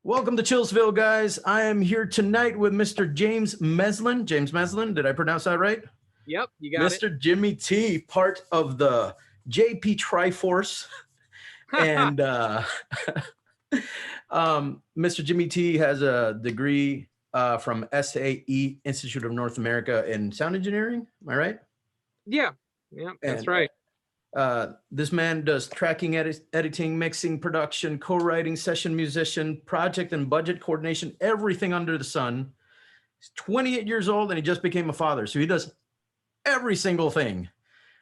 Welcome to ChillsVille, guys. I am here tonight with Mr. James Meslin. James Meslin, did I pronounce that right? Yep, you got Mr. Jimmy T, part of the JP Triforce. And Mr. Jimmy T has a degree from SAE, Institute of North America, in sound engineering. Am I right? Yeah, that's right. This man does tracking, editing, mixing, production, co-writing, session musician, project and budget coordination, everything under the sun. He's 28 years old and he just became a father. So he does every single thing.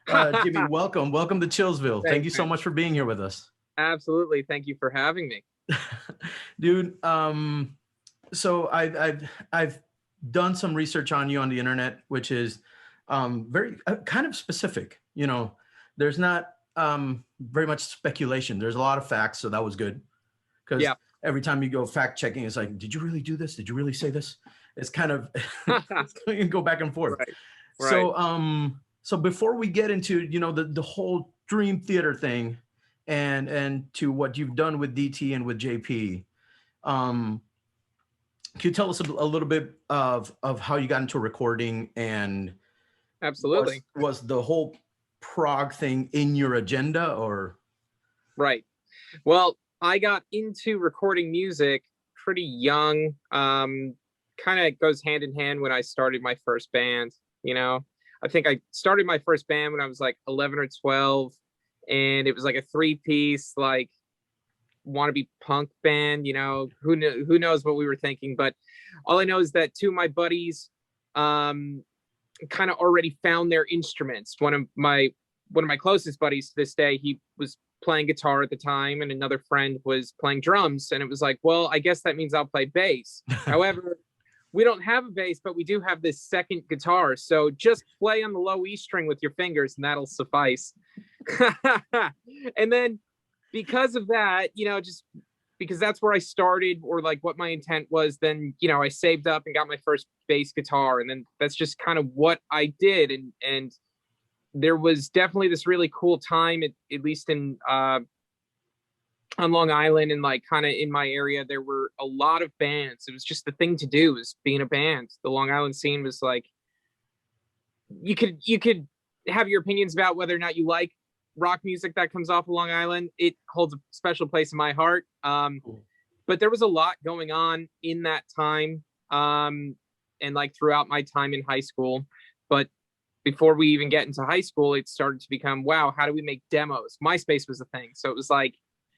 Jimmy, welcome to ChillsVille. Thank you so much for being here with us. Absolutely. Thank you for having me. Dude, so I've done some research on you on the internet, which is very kind of specific. You know, there's not very much speculation. There's a lot of facts, so that was good. Because every time you go fact checking, it's like, did you really do this? Did you really say this? It's kind of it's going to go back and forth. Right. So before we get into the whole Dream Theater thing, and to what you've done with DT and with JP, can you tell us a little bit of how you got into recording? And absolutely, was the whole prog thing in your agenda, or? Right. Well, I got into recording music pretty young. Kind of goes hand in hand when I started my first band. I think I started my first band when I was like 11 or 12, and it was like a 3-piece, like, wannabe punk band. Who knows what we were thinking, but all I know is that two of my buddies kind of already found their instruments. One of my closest buddies to this day, he was playing guitar at the time, and another friend was playing drums, and it was like, well, I guess that means I'll play bass. However, we don't have a bass, but we do have this second guitar, so just play on the low E string with your fingers and that'll suffice. And then because of that, just because that's where I started, or like what my intent was, then I saved up and got my first bass guitar, and then that's just kind of what I did. And there was definitely this really cool time, at least in on Long Island, and like kind of in my area, there were a lot of bands. It was just the thing to do, was being a band. The Long Island scene was like, you could have your opinions about whether or not you like rock music that comes off of Long Island. It holds a special place in my heart. Cool. But there was a lot going on in that time, and like throughout my time in high school. But before we even get into high school, it started to become, wow, how do we make demos? MySpace was a thing. So it was like,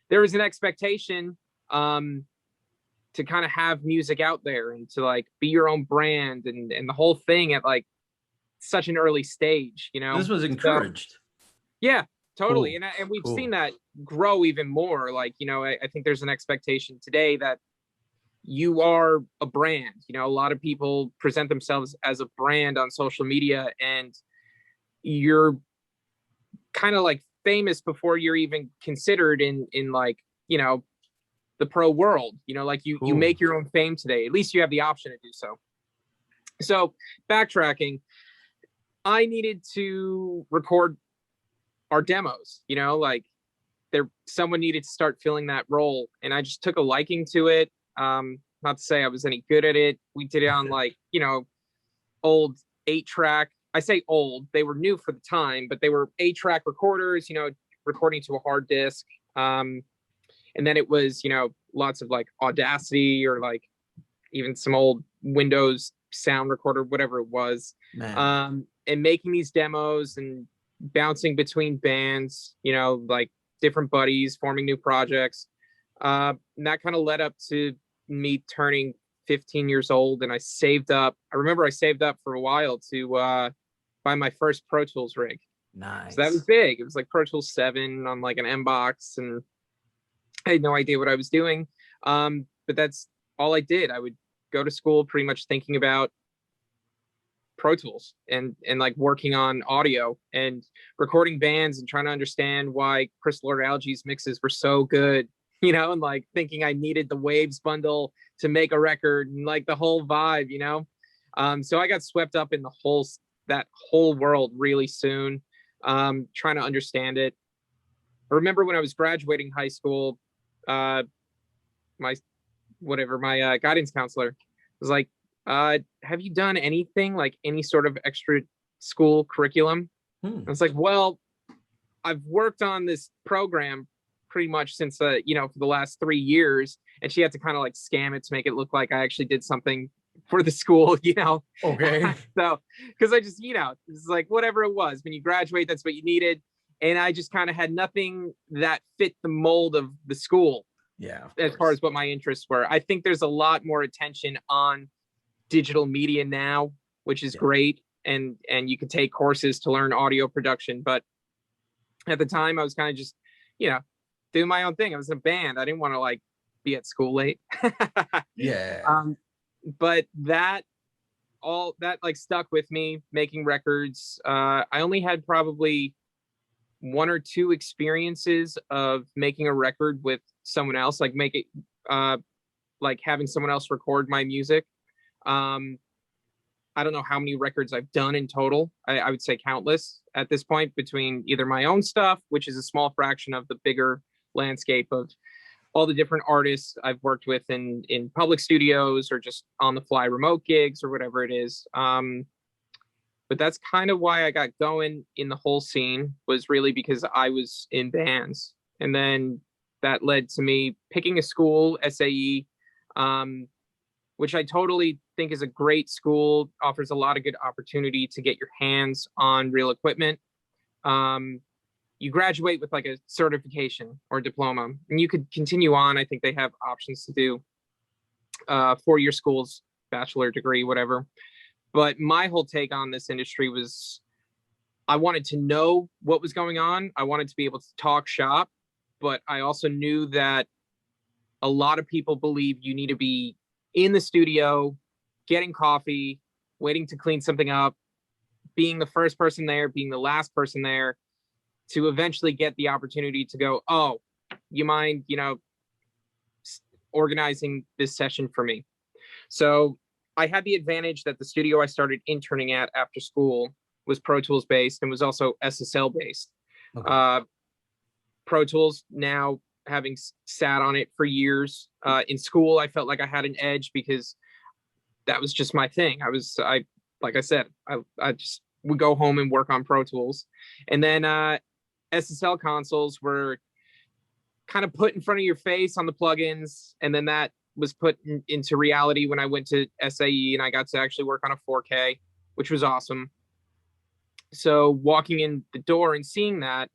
there was an expectation to kind of have music out there and to like be your own brand, and the whole thing at like such an early stage, This was encouraged. So, yeah, totally. Cool. And we've seen that grow even more. Like, I think there's an expectation today that you are a brand. A lot of people present themselves as a brand on social media, and you're kind of like famous before you're even considered in like, the pro world. Like you make your own fame today. At least you have the option to do so. So backtracking, I needed to record our demos, like someone needed to start filling that role, and I just took a liking to it. Not to say I was any good at it. We did it on like, old 8-track. I say old, they were new for the time, but they were 8-track recorders, recording to a hard disk. And then it was, lots of like Audacity, or like even some old Windows sound recorder, whatever it was. And making these demos and bouncing between bands, like different buddies, forming new projects. And that kind of led up to me turning 15 years old, and I remember I saved up for a while to buy my first Pro Tools rig. Nice. So that was big. It was like Pro Tools 7 on like an M box, and I had no idea what I was doing. But that's all I did. I would go to school pretty much thinking about Pro Tools and like working on audio and recording bands, and trying to understand why Chris Lord-Alge's mixes were so good, and like thinking I needed the Waves bundle to make a record, and like the whole vibe, so I got swept up in that whole world really soon, trying to understand it. I remember when I was graduating high school, my whatever, my guidance counselor was like, have you done anything like any sort of extra school curriculum? I was like, well, I've worked on this program pretty much since, for the last 3 years. And she had to kind of like scam it to make it look like I actually did something for the school, Okay. So, because I just, it's like whatever it was, when you graduate, that's what you needed. And I just kind of had nothing that fit the mold of the school. Yeah. As far as what my interests were. I think there's a lot more attention on digital media now, which is great. And you can take courses to learn audio production. But at the time I was kind of just, doing my own thing. I was in a band. I didn't want to like be at school late. Yeah. But that like stuck with me, making records. I only had probably 1 or 2 experiences of making a record with someone else, like like having someone else record my music. I don't know how many records I've done in total. I would say countless at this point, between either my own stuff, which is a small fraction of the bigger landscape of all the different artists I've worked with in public studios or just on the fly remote gigs or whatever it is. But that's kind of why I got going in the whole scene, was really because I was in bands. And then that led to me picking a school, SAE, which I totally think is a great school, offers a lot of good opportunity to get your hands on real equipment. You graduate with like a certification or diploma, and you could continue on. I think they have options to do 4-year schools, bachelor degree, whatever. But my whole take on this industry was, I wanted to know what was going on. I wanted to be able to talk shop, but I also knew that a lot of people believe you need to be in the studio, getting coffee, waiting to clean something up, being the first person there, being the last person there, to eventually get the opportunity to go, oh, you mind, organizing this session for me? So I had the advantage that the studio I started interning at after school was Pro Tools based and was also SSL based. Okay. Pro Tools, now having sat on it for years, in school, I felt like I had an edge because that was just my thing. Like I said, I just would go home and work on Pro Tools. And then SSL consoles were kind of put in front of your face on the plugins. And then that was put into reality when I went to SAE and I got to actually work on a 4K, which was awesome. So walking in the door and seeing that,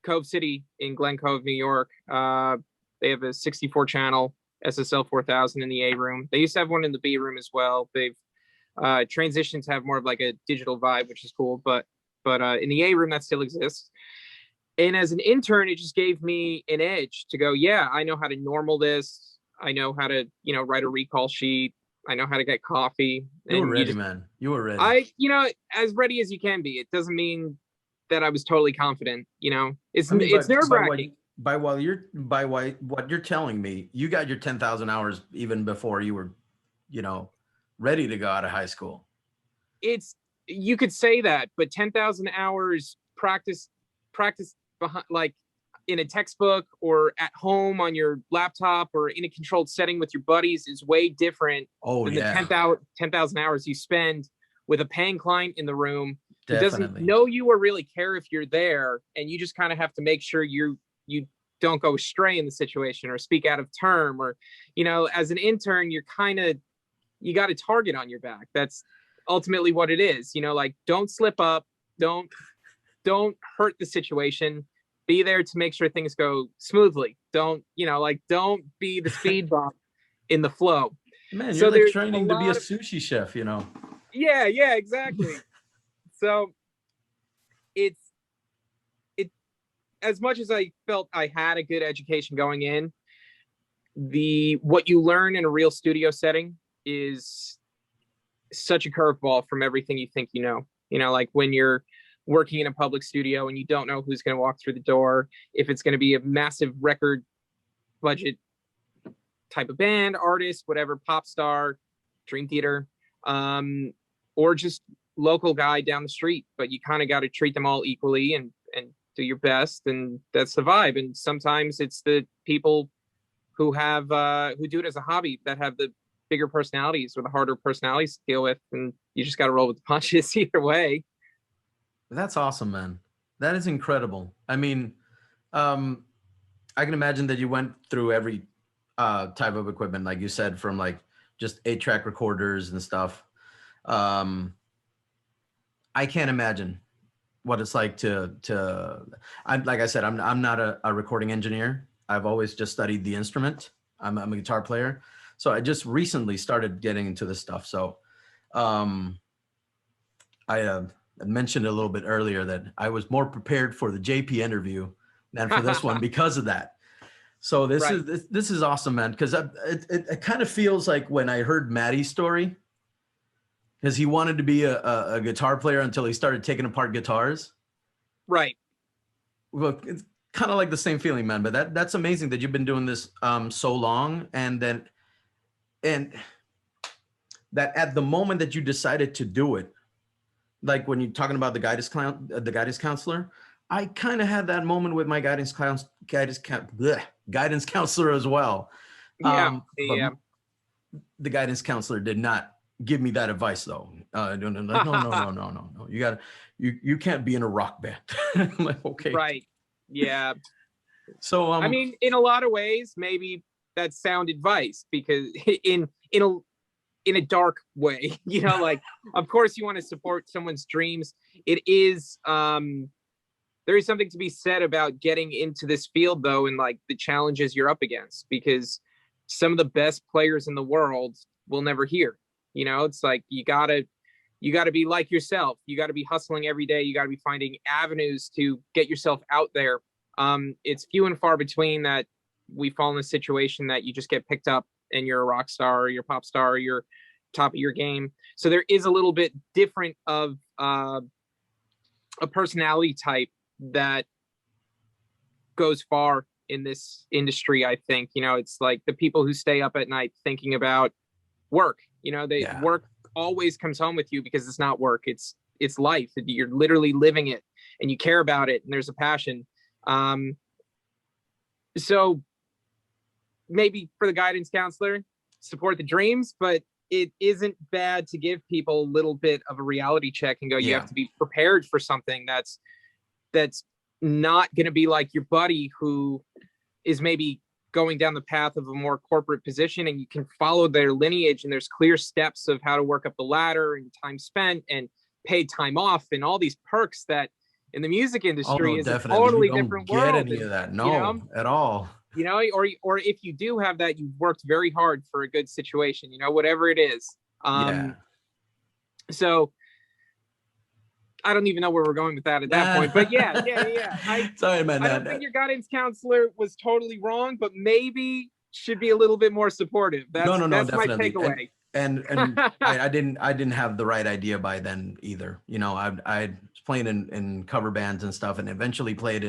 Cove City in Glen Cove, New York, they have a 64 channel SSL 4000 in the A room. They used to have one in the B room as well. They've transitioned to have more of like a digital vibe, which is cool. But in the A room, that still exists. And as an intern, it just gave me an edge to go, yeah, I know how to normal this. I know how to, write a recall sheet. I know how to get coffee. You were ready, man. You were ready. As ready as you can be. It doesn't mean that I was totally confident. It's nerve-wracking. By what you're telling me, you got your 10,000 hours even before you were, ready to go out of high school. You could say that, but 10,000 hours practice behind, like in a textbook or at home on your laptop or in a controlled setting with your buddies, is way different than the 10,000 hours you spend with a paying client in the room who doesn't know you or really care if you're there, and you just kind of have to make sure you don't go astray in the situation or speak out of term, or as an intern, you got a target on your back. That's ultimately what it is. Like, don't slip up, don't hurt the situation, be there to make sure things go smoothly. Don't be the speed bump in the flow. Man, you're like training to be a sushi chef, Yeah, exactly. So it as much as I felt I had a good education going in, what you learn in a real studio setting is such a curveball from everything you think like when you're working in a public studio and you don't know who's going to walk through the door, if it's going to be a massive record budget type of band, artist, whatever, pop star, Dream Theater, or just local guy down the street. But you kind of got to treat them all equally and do your best, and that's the vibe. And sometimes it's the people who have who do it as a hobby, that have the bigger personalities or the harder personalities to deal with, and you just got to roll with the punches either way. That's awesome, man. That is incredible. I mean, I can imagine that you went through every type of equipment, like you said, from like just 8-track recorders and stuff. I can't imagine what it's like I'm like I said, I'm not a recording engineer. I've always just studied the instrument. I'm a guitar player. So I just recently started getting into this stuff. So I mentioned a little bit earlier that I was more prepared for the JP interview than for this one because of that. So this is awesome, man. Because it kind of feels like when I heard Maddie's story, because he wanted to be a guitar player until he started taking apart guitars. Right. Well, it's kind of like the same feeling, man. But that's amazing that you've been doing this so long, and that at the moment that you decided to do it, like when you're talking about the guidance counselor, I kind of had that moment with my guidance counselor as well. Yeah. The guidance counselor did not give me that advice though. No. You can't be in a rock band. I'm like, okay. Right. Yeah. So I mean, in a lot of ways, maybe that's sound advice, because in a dark way, you know, like, of course you want to support someone's dreams. It is there is something to be said about getting into this field though, and like the challenges you're up against, because some of the best players in the world will never hear. You know, it's like you gotta be like yourself. You gotta be hustling every day. You gotta be finding avenues to get yourself out there. It's few and far between that we fall in a situation that you just get picked up and you're a rock star or you're a pop star or you're top of your game. So there is a little bit different of a personality type that goes far in this industry, I think. You know, it's like the people who stay up at night thinking about work. You know, work always comes home with you, because it's not work. It's life. You're literally living it, and you care about it, and there's a passion. So maybe for the guidance counselor, support the dreams, but it isn't bad to give people a little bit of a reality check and go, you have to be prepared for something that's not going to be like your buddy who is maybe going down the path of a more corporate position, and you can follow their lineage, and there's clear steps of how to work up the ladder and time spent and paid time off and all these perks that in the music industry is definitely a totally different world. Any of that, no, at all. You know, or if you do have that, you've worked very hard for a good situation, you know, whatever it is. So I don't even know where we're going with that at that point, but yeah. Sorry, man. I don't think your guidance counselor was totally wrong, but maybe should be a little bit more supportive. That's my takeaway. And I didn't have the right idea by then either. You know, I was playing in cover bands and stuff, and eventually played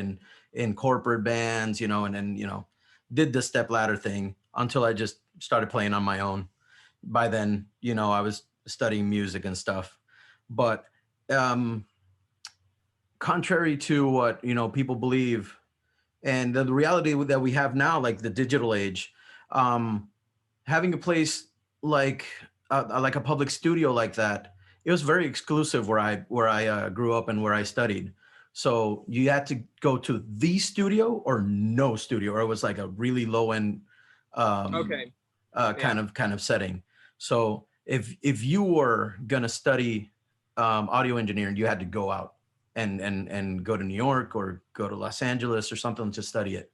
in corporate bands, you know, and then, you know, did the step ladder thing until I just started playing on my own. By then, you know, I was studying music and stuff. But contrary to what, you know, people believe, and the reality that we have now, like the digital age, having a place like a public studio like that, it was very exclusive where I grew up and where I studied. So you had to go to the studio or no studio, or it was like a really low end kind of setting. So if you were gonna study audio engineering, you had to go out and go to New York or go to Los Angeles or something to study it.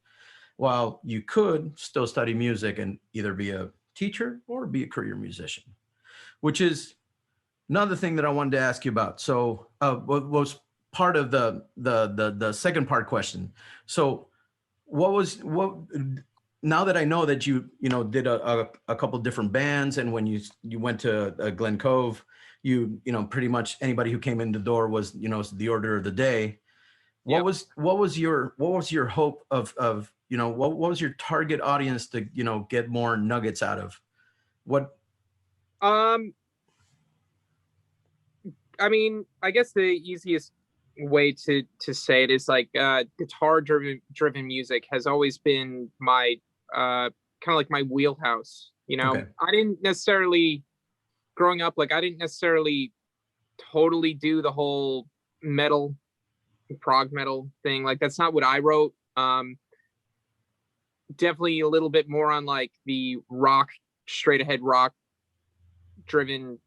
While you could still study music and either be a teacher or be a career musician, which is another thing that I wanted to ask you about. So what was part of the second part question? So now that I know that you did a couple different bands, and when you went to Glen Cove, you know, pretty much anybody who came in the door was, you know, the order of the day. What was your hope of you know, what was your target audience to, you know, get more nuggets out of? What? I mean, I guess the easiest way to say it is like guitar driven music has always been my kind of like my wheelhouse. Okay. I didn't necessarily, growing up, like I didn't necessarily totally do the whole metal, prog metal thing. Like that's not what I wrote. Definitely a little bit more on like the rock, straight ahead driven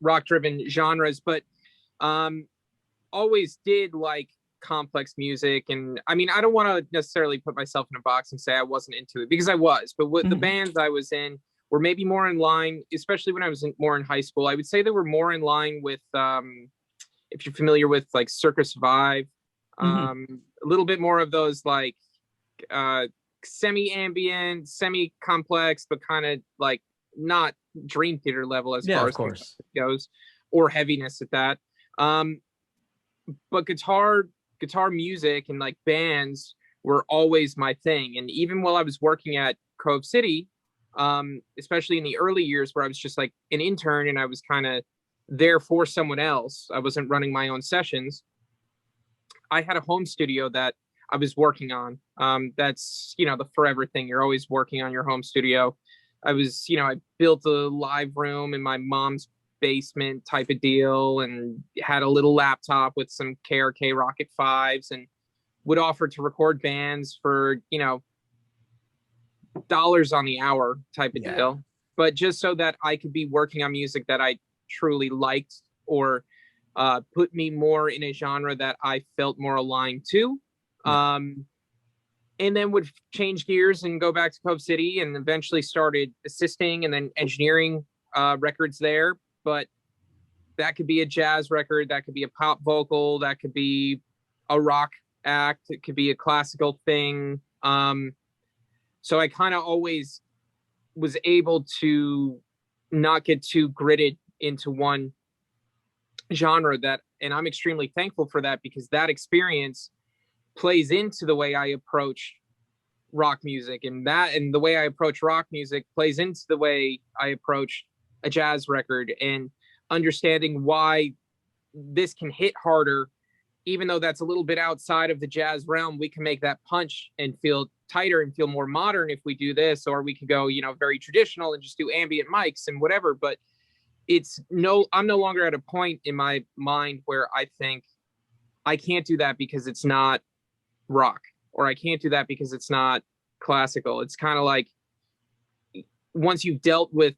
rock driven genres, but always did like complex music. And I mean, I don't want to necessarily put myself in a box and say I wasn't into it, because I was, but what the bands I was in were maybe more in line, especially when I was more in high school. I would say they were more in line with if you're familiar with like Circus Survive, a little bit more of those like semi-ambient, semi-complex, but kind of like not Dream Theater level as far as goes, or heaviness at that. But guitar music and like bands were always my thing. And even while I was working at Cove City, especially in the early years where I was just like an intern and I was kind of there for someone else, I wasn't running my own sessions, I had a home studio that I was working on. That's, the forever thing. You're always working on your home studio. I built a live room in my mom's basement type of deal, and had a little laptop with some KRK Rocket 5s, and would offer to record bands for, dollars on the hour type of deal. But just so that I could be working on music that I truly liked, or put me more in a genre that I felt more aligned to. And then would change gears and go back to Cove City, and eventually started assisting and then engineering records there. But that could be a jazz record, that could be a pop vocal, that could be a rock act, it could be a classical thing. So I kind of always was able to not get too gridded into one genre, and I'm extremely thankful for that, because that experience plays into the way I approach rock music, and the way I approach rock music plays into the way I approach a jazz record, and understanding why this can hit harder, even though that's a little bit outside of the jazz realm. We can make that punch and feel tighter and feel more modern if we do this, or we could go, very traditional and just do ambient mics and whatever. But I'm no longer at a point in my mind where I think I can't do that because it's not rock, or I can't do that because it's not classical. It's kind of like, once you've dealt with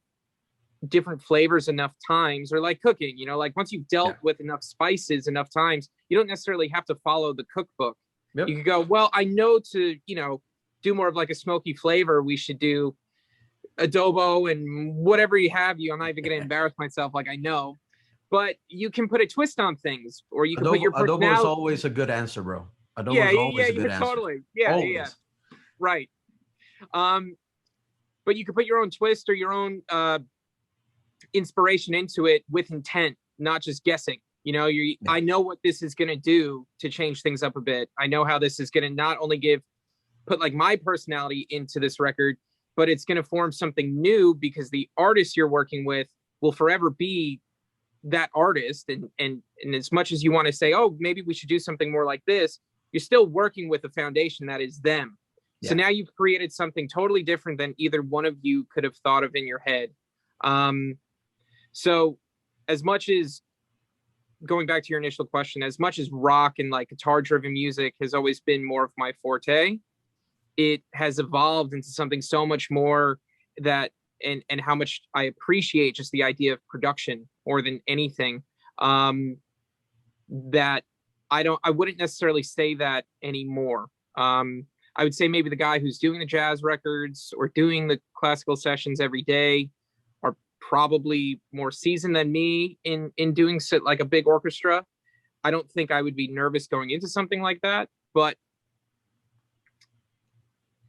different flavors enough times, or like cooking, like once you've dealt with enough spices enough times, you don't necessarily have to follow the cookbook. You could go, well, I know to, do more of like a smoky flavor, we should do adobo and whatever you have. I'm not even going to embarrass myself. Like, I know, but you can put a twist on things, or you can put your personality. Adobo is always a good answer, bro. Adobo is always a good answer. Totally. Yeah. Right. But you can put your own twist or your own inspiration into it with intent, not just guessing. I know what this is going to do to change things up a bit. I know how this is going to not only put like my personality into this record, but it's going to form something new, because the artist you're working with will forever be that artist. And as much as you want to say, oh, maybe we should do something more like this, you're still working with a foundation that is them. So now you've created something totally different than either one of you could have thought of in your head. So as much as, going back to your initial question, as much as rock and like guitar driven music has always been more of my forte, it has evolved into something so much more that, and how much I appreciate just the idea of production more than anything, that I wouldn't necessarily say that anymore. I would say maybe the guy who's doing the jazz records or doing the classical sessions every day are probably more seasoned than me in doing like a big orchestra. I don't think I would be nervous going into something like that, but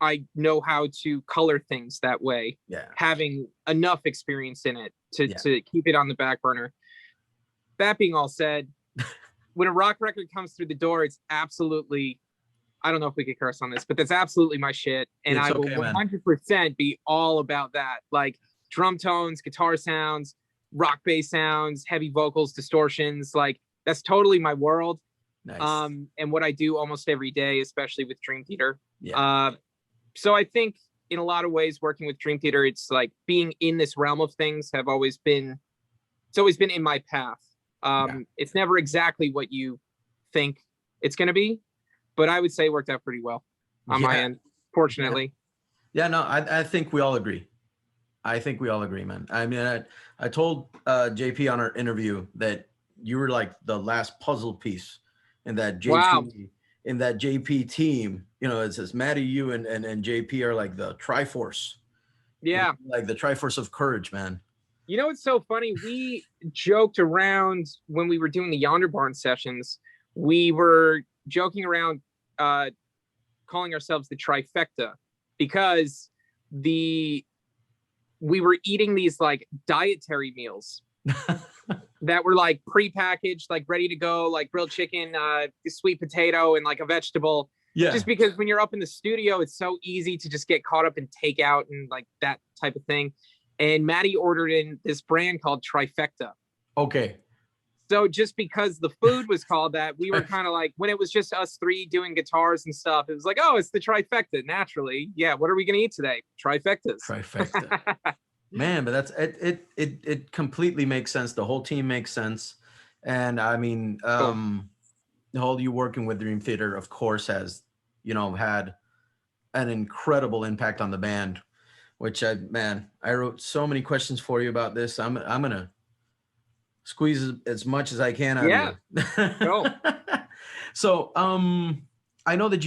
I know how to color things that way, having enough experience in it to keep it on the back burner. That being all said, when a rock record comes through the door, it's absolutely, I don't know if we could curse on this, but that's absolutely my shit. And I will 100% be all about that. Like drum tones, guitar sounds, rock bass sounds, heavy vocals, distortions. Like that's totally my world. Nice. And what I do almost every day, especially with Dream Theater. So I think in a lot of ways, working with Dream Theater, it's like being in this realm of things it's always been in my path. It's never exactly what you think it's going to be, but I would say it worked out pretty well on my end, fortunately. Yeah, no, I think we all agree. I think we all agree, man. I mean, I told JP on our interview that you were like the last puzzle piece in that JP team. You know, it says Maddie, you and JP are like the Triforce. Yeah. Like the Triforce of courage, man. You know, it's so funny. We joked around when we were doing the Yonder Barn sessions. We were joking around calling ourselves the trifecta because we were eating these like dietary meals that were like prepackaged, like ready to go, like grilled chicken, sweet potato, and like a vegetable. Yeah. Just because when you're up in the studio, it's so easy to just get caught up in takeout and like that type of thing. And Maddie ordered in this brand called Trifecta. Okay. So just because the food was called that, we were kind of like, when it was just us three doing guitars and stuff, it was like, oh, it's the trifecta. Naturally. Yeah. What are we going to eat today? Trifectas. Trifecta. Man, but that's it completely makes sense. The whole team makes sense. And I mean, the whole you working with Dream Theater, of course, has, you know, had an incredible impact on the band, which I wrote so many questions for you about this. I'm going to squeeze as much as I can out of you. Cool. So, I know that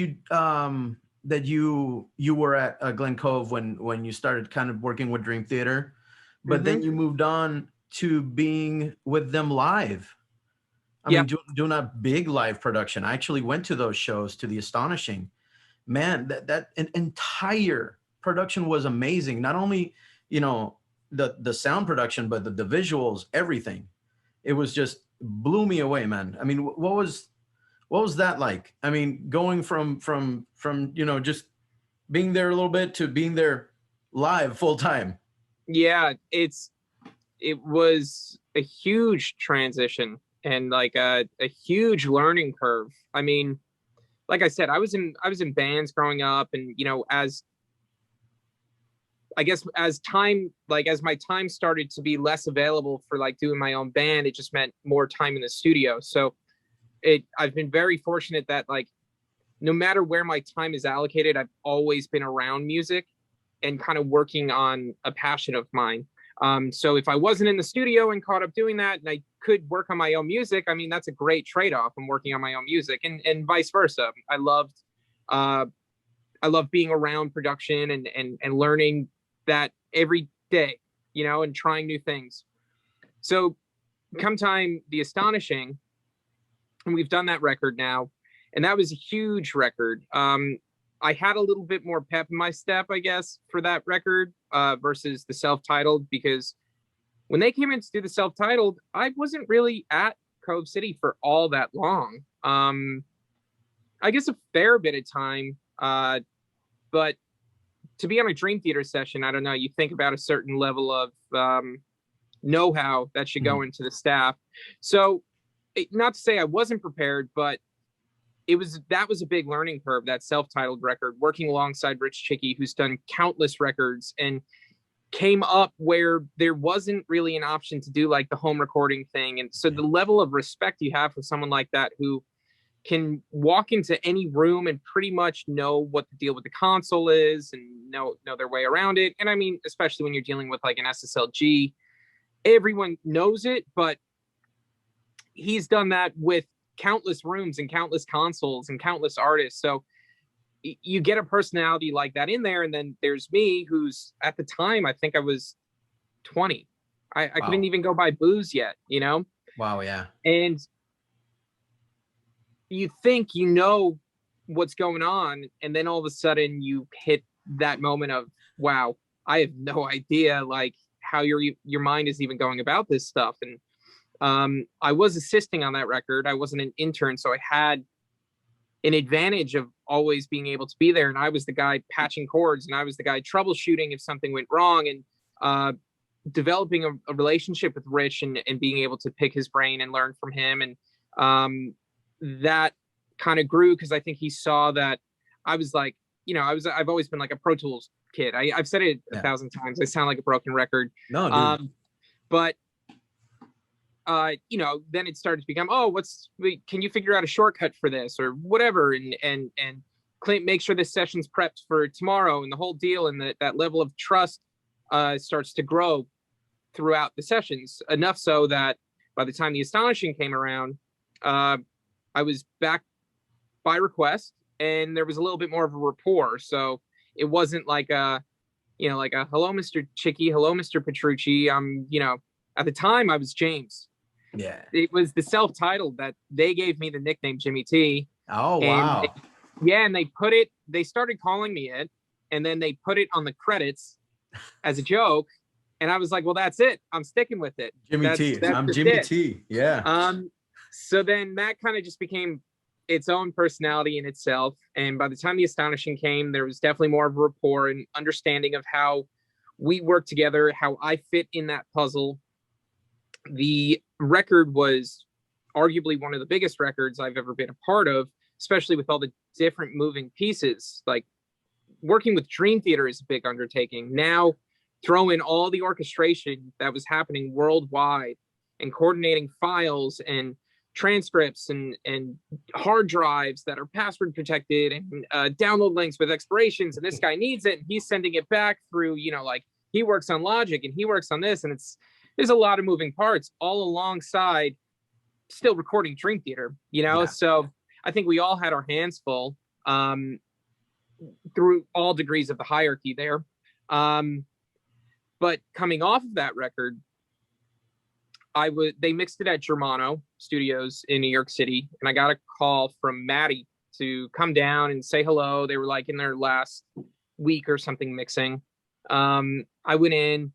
you were at Glen Cove when you started kind of working with Dream Theater, but then you moved on to being with them live. I mean, doing a big live production. I actually went to those shows, to the Astonishing. Man, that entire production was amazing. Not only, you know, the sound production, but the visuals, everything. It was just blew me away, man. I mean, what was that like? I mean, going from you know, just being there a little bit to being there live full time. Yeah, it was a huge transition and like a huge learning curve. I mean, like I said, I was in bands growing up, and you know, as my time started to be less available for like doing my own band, it just meant more time in the studio. So I've been very fortunate that like no matter where my time is allocated, I've always been around music and kind of working on a passion of mine. So if I wasn't in the studio and caught up doing that and I could work on my own music, I mean, that's a great trade-off. I'm working on my own music and vice versa. I love being around production and learning that every day, you know, and trying new things. So come time, The Astonishing, and we've done that record now, and that was a huge record. I had a little bit more pep in my step, I guess, for that record versus the self-titled, because when they came in to do the self-titled, I wasn't really at Cove City for all that long. I guess a fair bit of time, but to be on a Dream Theater session, I don't know, you think about a certain level of know-how that should go into the staff. So not to say I wasn't prepared, but that was a big learning curve, that self-titled record, working alongside Rich Chicky, who's done countless records and came up where there wasn't really an option to do like the home recording thing. And so the level of respect you have for someone like that, who can walk into any room and pretty much know what the deal with the console is and know their way around it. And I mean, especially when you're dealing with like an SSLG, everyone knows it, but he's done that with countless rooms and countless consoles and countless artists. So you get a personality like that in there. And then there's me, who's at the time, I think I was 20. I couldn't even go buy booze yet, you know? Wow. Yeah. And you think you know what's going on, and then all of a sudden you hit that moment of, wow, I have no idea like how your mind is even going about this stuff. And I was assisting on that record. I wasn't an intern, so I had an advantage of always being able to be there. And I was the guy patching chords, and I was the guy troubleshooting if something went wrong, and developing a relationship with Rich and being able to pick his brain and learn from him. And that kind of grew because I think he saw that I was like I've always been like a Pro Tools kid. I've said it a thousand times. I sound like a broken record. No, dude. But then it started to become, can you figure out a shortcut for this or whatever, and make sure this session's prepped for tomorrow, and the whole deal, and that level of trust starts to grow throughout the sessions, enough so that by the time the Astonishing came around, I was back by request, and there was a little bit more of a rapport. So it wasn't like a hello, Mr. Chicky, hello, Mr. Petrucci. At the time I was James. Yeah. It was the self-titled that they gave me the nickname Jimmy T. Oh, wow. And they started calling me it, and then they put it on the credits as a joke. And I was like, well, that's it. I'm sticking with it. Jimmy T. I'm Jimmy T. Yeah. So then that kind of just became its own personality in itself. And by the time the Astonishing came, there was definitely more of a rapport and understanding of how we work together, how I fit in that puzzle. The record was arguably one of the biggest records I've ever been a part of, especially with all the different moving pieces. Like, working with Dream Theater is a big undertaking. Now throw in all the orchestration that was happening worldwide, and coordinating files and transcripts and hard drives that are password protected, and download links with expirations, and this guy needs it and he's sending it back through, like he works on Logic and he works on this, and there's a lot of moving parts all alongside still recording Dream Theater, Yeah. So I think we all had our hands full through all degrees of the hierarchy there. But coming off of that record, they mixed it at Germano Studios in New York City, and I got a call from Maddie to come down and say hello. They were like in their last week or something mixing. I went in,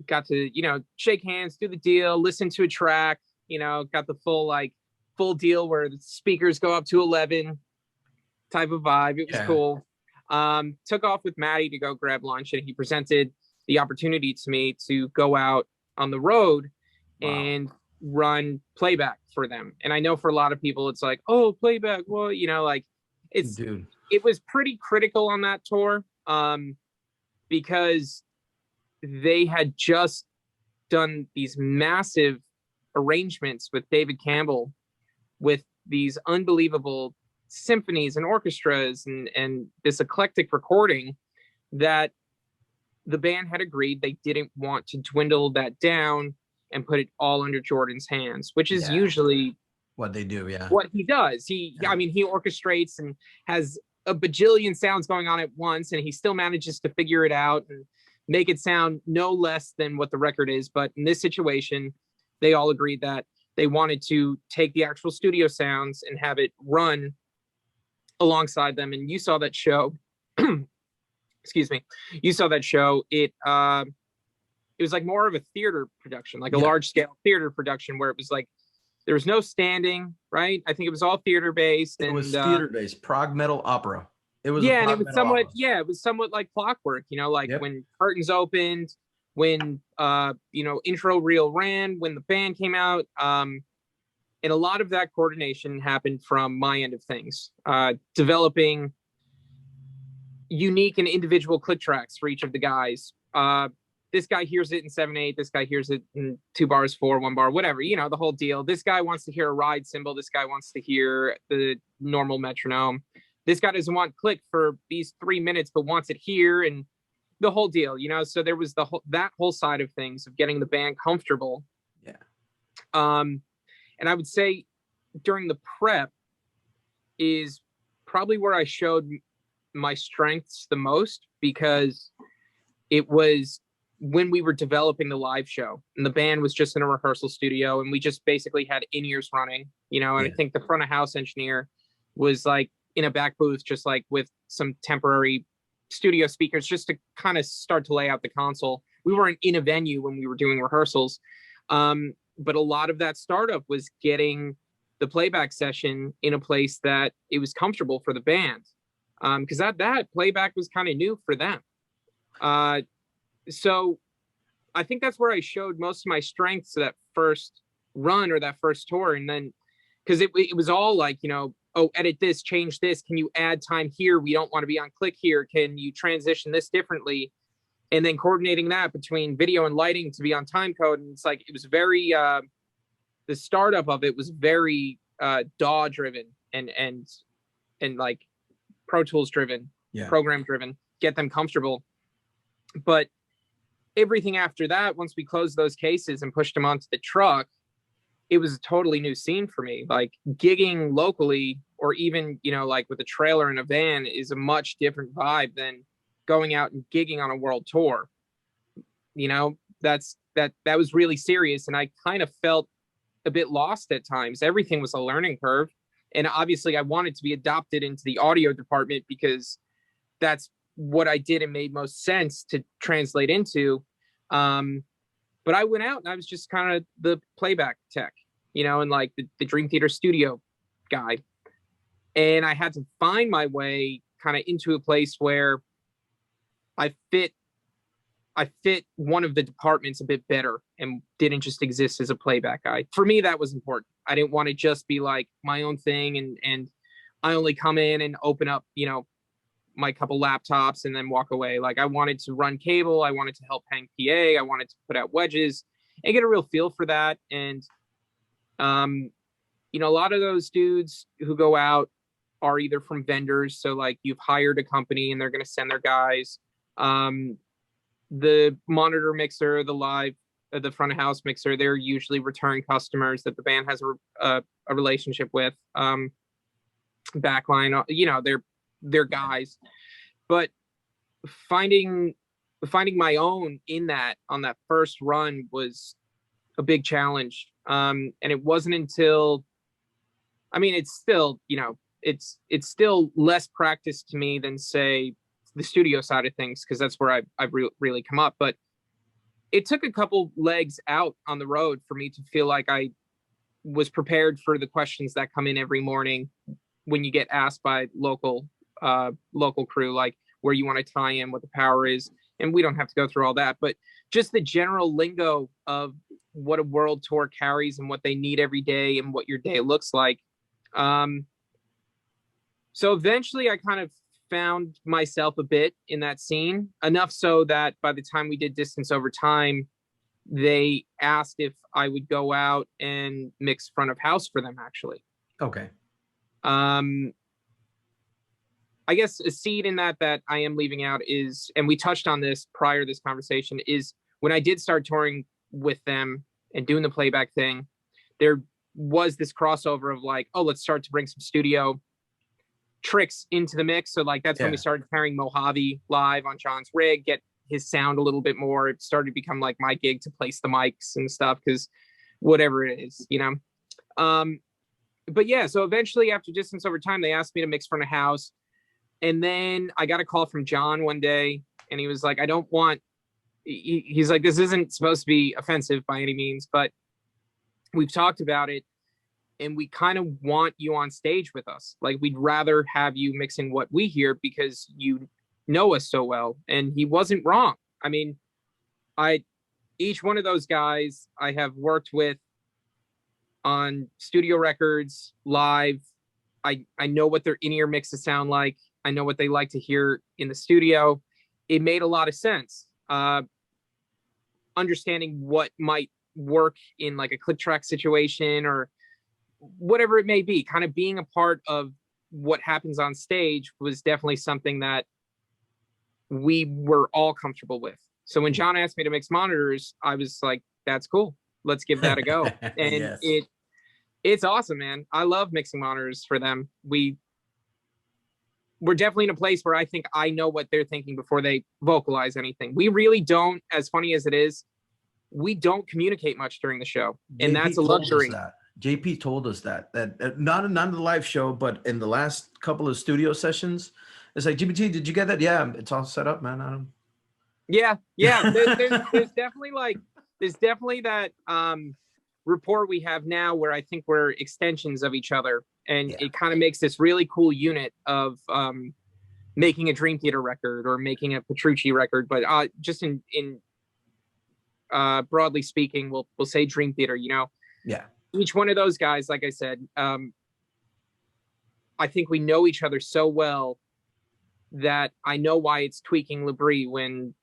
got to, shake hands, do the deal, listen to a track, got the full deal where the speakers go up to 11 type of vibe. It was cool. Took off with Maddie to go grab lunch, and he presented the opportunity to me to go out on the road and run playback for them. And I know for a lot of people, it's like, oh, playback. Well, it was pretty critical on that tour, because they had just done these massive arrangements with David Campbell with these unbelievable symphonies and orchestras and this eclectic recording that the band had agreed they didn't want to dwindle that down and put it all under Jordan's hands, which is usually what they do. Yeah. What he does. He orchestrates and has a bajillion sounds going on at once, and he still manages to figure it out and make it sound no less than what the record is. But in this situation, they all agreed that they wanted to take the actual studio sounds and have it run alongside them. And you saw that show. Excuse me. You saw that show. It was like more of a theater production, like a large scale theater production, where it was like there was no standing, right? I think it was all theater based. It was theater based, Prog Metal opera. It was and it was somewhat like clockwork, when curtains opened, when intro reel ran, when the band came out, and a lot of that coordination happened from my end of things, developing unique and individual click tracks for each of the guys. This guy hears it in 7/8. This guy hears it in 2 bars, 4, 1 bar, whatever, the whole deal. This guy wants to hear a ride cymbal. This guy wants to hear the normal metronome. This guy doesn't want click for these 3 minutes, but wants it here, and the whole deal, So there was that whole side of things of getting the band comfortable. Yeah. And I would say during the prep is probably where I showed my strengths the most, because it was when we were developing the live show, and the band was just in a rehearsal studio, and we just basically had in-ears running, and I think the front of house engineer was like in a back booth, just like with some temporary studio speakers, just to kind of start to lay out the console. We weren't in a venue when we were doing rehearsals. But a lot of that startup was getting the playback session in a place that it was comfortable for the band. Because that playback was kind of new for them. So I think that's where I showed most of my strengths that first run or that first tour. And then, because it was all like, oh, edit this, change this. Can you add time here? We don't want to be on click here. Can you transition this differently? And then coordinating that between video and lighting to be on time code. And it's like, it was very, the startup of it was very DAW driven and like Pro Tools driven, program driven, get them comfortable. But everything after that, once we closed those cases and pushed them onto the truck, it was a totally new scene for me. Like gigging locally, or even, you know, like with a trailer and a van, is a much different vibe than going out and gigging on a world tour. You know, that was really serious. And I kind of felt a bit lost at times. Everything was a learning curve. And obviously I wanted to be adopted into the audio department because that's what I did and made most sense to translate into. But I went out and I was just kind of the playback tech, you know, and like the Dream Theater studio guy. And I had to find my way kind of into a place where I fit one of the departments a bit better and didn't just exist as a playback guy. For me, that was important. I didn't want to just be like my own thing and I only come in and open up, you know, my couple laptops and then walk away. Like I wanted to run cable. I wanted to help hang PA. I wanted to put out wedges and get a real feel for that. And, you know, a lot of those dudes who go out are either from vendors. So like you've hired a company and they're going to send their guys. The monitor mixer, the front of house mixer, they're usually return customers that the band has a relationship with. Backline, you know, they're guys. But finding my own in that on that first run was a big challenge. And it wasn't until, I mean, it's still, you know, it's still less practice to me than say the studio side of things, because that's where I've really come up. But it took a couple legs out on the road for me to feel like I was prepared for the questions that come in every morning when you get asked by local crew, like where you want to tie in, what the power is. And we don't have to go through all that, but just the general lingo of what a world tour carries and what they need every day and what your day looks like. So eventually I kind of found myself a bit in that scene, enough so that by the time we did Distance Over Time, they asked if I would go out and mix front of house for them, actually. Okay. I guess a seed in that I am leaving out is, and we touched on this prior to this conversation, is when I did start touring with them and doing the playback thing, there was this crossover of like, oh, let's start to bring some studio tricks into the mix. So like that's when we started carrying Mojave live on John's rig, get his sound a little bit more. It started to become like my gig to place the mics and stuff, because whatever it is, you know. But yeah, so eventually after Distance Over Time, they asked me to mix front of house. And then I got a call from John one day and he was like, I don't want, he's like, this isn't supposed to be offensive by any means, but we've talked about it and we kind of want you on stage with us. Like, we'd rather have you mixing what we hear because you know us so well. And he wasn't wrong. I mean, each one of those guys I have worked with on studio records, live. I know what their in-ear mixes sound like. I know what they like to hear in the studio. It made a lot of sense. Understanding what might work in like a click track situation or whatever it may be, kind of being a part of what happens on stage was definitely something that we were all comfortable with. So when John asked me to mix monitors, I was like, that's cool. Let's give that a go. And yes. It's awesome, man. I love mixing monitors for them. We're definitely in a place where I think I know what they're thinking before they vocalize anything. We really don't, as funny as it is, we don't communicate much during the show. And that's a luxury. JP told us that not in the live show, but in the last couple of studio sessions, it's like, GPT, did you get that? Yeah, it's all set up, man. Yeah. There's definitely that rapport we have now where I think we're extensions of each other. And it kind of makes this really cool unit of making a Dream Theater record or making a Petrucci record. But just in broadly speaking, we'll say Dream Theater, you know? Yeah. Each one of those guys, like I said, I think we know each other so well that I know why it's tweaking Labrie when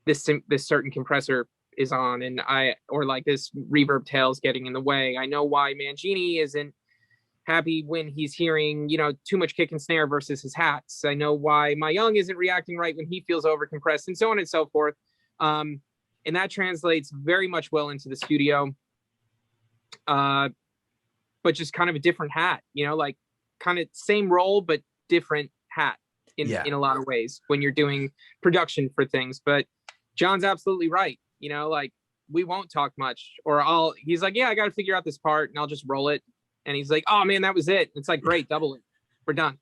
this certain compressor is on, and or like this reverb tail's getting in the way. I know why Mangini isn't happy when he's hearing, too much kick and snare versus his hats. I know why my Young isn't reacting right when he feels overcompressed, and so on and so forth. And that translates very much well into the studio. But just kind of a different hat, like kind of same role, but different hat in a lot of ways when you're doing production for things. But John's absolutely right. Like we won't talk much, or he's like, yeah, I got to figure out this part, and I'll just roll it. And he's like, oh man, that was it. It's like, great, double it. We're done.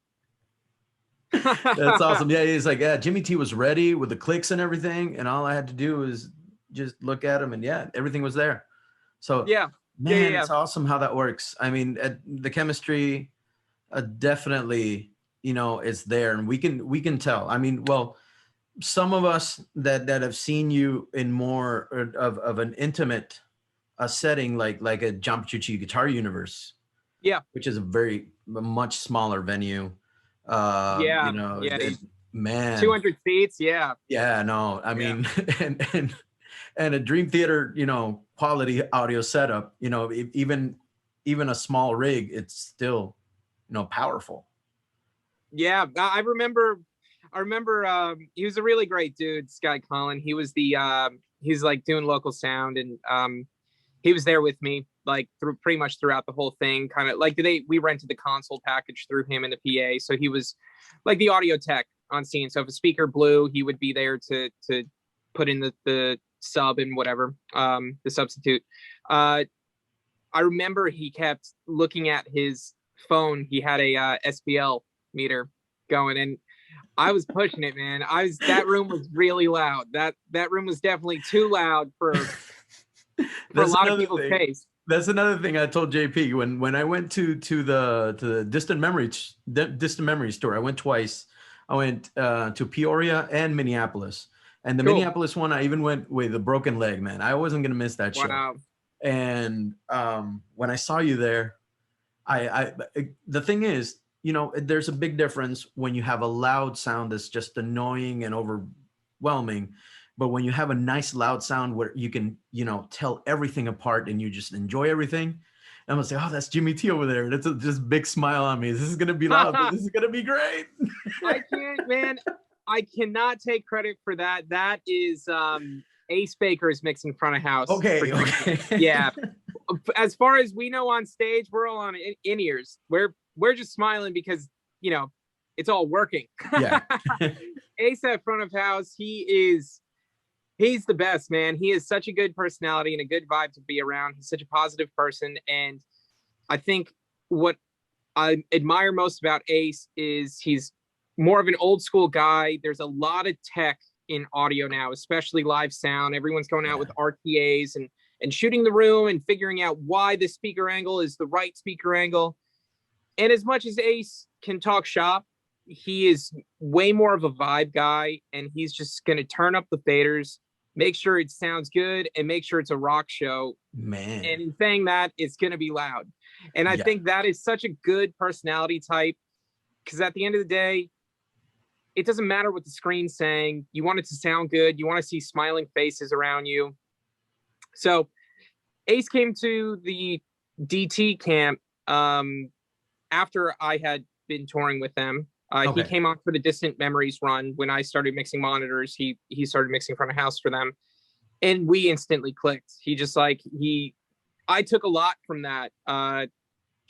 That's awesome. Yeah, he's like, yeah, Jimmy T was ready with the clicks and everything, and all I had to do was just look at him, and everything was there. So man, it's awesome how that works. I mean, the chemistry definitely, is there, and we can tell. I mean, well, some of us that have seen you in more of an intimate setting, like a John Petrucci Guitar Universe, which is a much smaller venue. Man, 200 seats. No, I mean, and a Dream Theater, quality audio setup, even a small rig, it's still, powerful. Yeah, I remember he was a really great dude, Sky Collin. He was he's like doing local sound, and he was there with me like pretty much throughout the whole thing. Kind of like we rented the console package through him and the PA, so he was like the audio tech on scene. So if a speaker blew, he would be there to put in the sub and whatever, the substitute. I remember he kept looking at his phone. He had a SPL meter going, and I was pushing it, man. That room was really loud. That room was definitely too loud for a lot of people's taste. That's another thing I told JP when I went to the Distant Memories tour. I went twice. I went to Peoria and Minneapolis. And the Minneapolis one, I even went with a broken leg, man. I wasn't gonna miss that show. Wow. And when I saw you there, the thing is, there's a big difference when you have a loud sound that's just annoying and overwhelming, but when you have a nice loud sound where you can, tell everything apart and you just enjoy everything. And I'm gonna say, oh, that's Jimmy T over there. And it's just big smile on me. This is gonna be loud, but this is gonna be great. I can't, man. I cannot take credit for that. That is Ace Baker's mixing front of house. Okay. Yeah. As far as we know on stage, we're all on in-ears. We're just smiling because, it's all working. Yeah. Ace at front of house, he's the best, man. He is such a good personality and a good vibe to be around. He's such a positive person. And I think what I admire most about Ace is he's more of an old school guy. There's a lot of tech in audio now, especially live sound. Everyone's going out with RTAs and shooting the room and figuring out why the speaker angle is the right speaker angle. And as much as Ace can talk shop, he is way more of a vibe guy, and he's just going to turn up the faders, make sure it sounds good, and make sure it's a rock show. Man. And in saying that, it's going to be loud. And I think that is such a good personality type, because at the end of the day, it doesn't matter what the screen's saying. You want it to sound good. You want to see smiling faces around you. So Ace came to the DT camp after I had been touring with them. He came on for the Distant Memories run. When I started mixing monitors, he started mixing front of house for them. And we instantly clicked. I took a lot from that,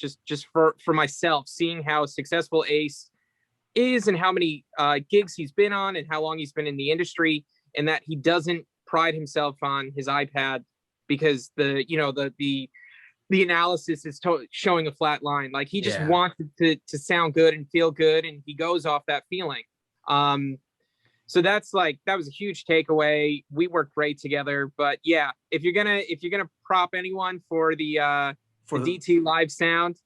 just for myself, seeing how successful Ace is and how many gigs he's been on and how long he's been in the industry, and that he doesn't pride himself on his iPad because the analysis is showing a flat line. Like he just wants it to sound good and feel good, and he goes off that feeling. So that was a huge takeaway. We work great together. But yeah, if you're gonna prop anyone for the DT live sound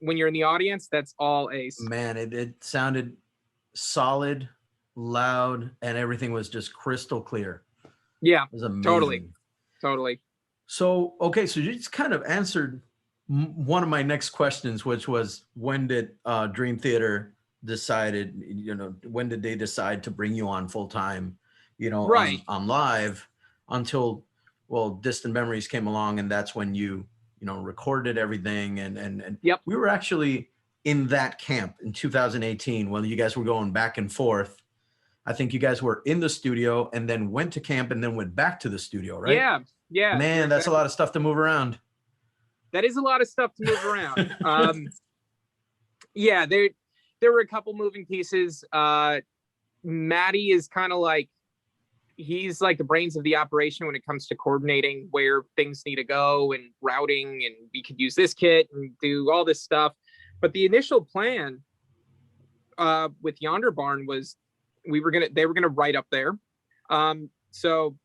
when you're in the audience, that's all Ace. Man, it sounded solid, loud, and everything was just crystal clear. Yeah, it was amazing. Totally. So, okay, so you just kind of answered one of my next questions, which was, when did Dream Theater decided, when did they decide to bring you on full time, Right. on live, until, well, Distant Memories came along, and that's when you recorded everything, and Yep. we were actually in that camp in 2018 when you guys were going back and forth. I think you guys were in the studio and then went to camp and then went back to the studio, right? Yeah. Yeah. Man, that's a lot of stuff to move around. That is a lot of stuff to move around. Yeah, there were a couple moving pieces. Maddie is kind of like, he's like the brains of the operation when it comes to coordinating where things need to go and routing, and we could use this kit and do all this stuff. But the initial plan with Yonder Barn was they were gonna write up there. So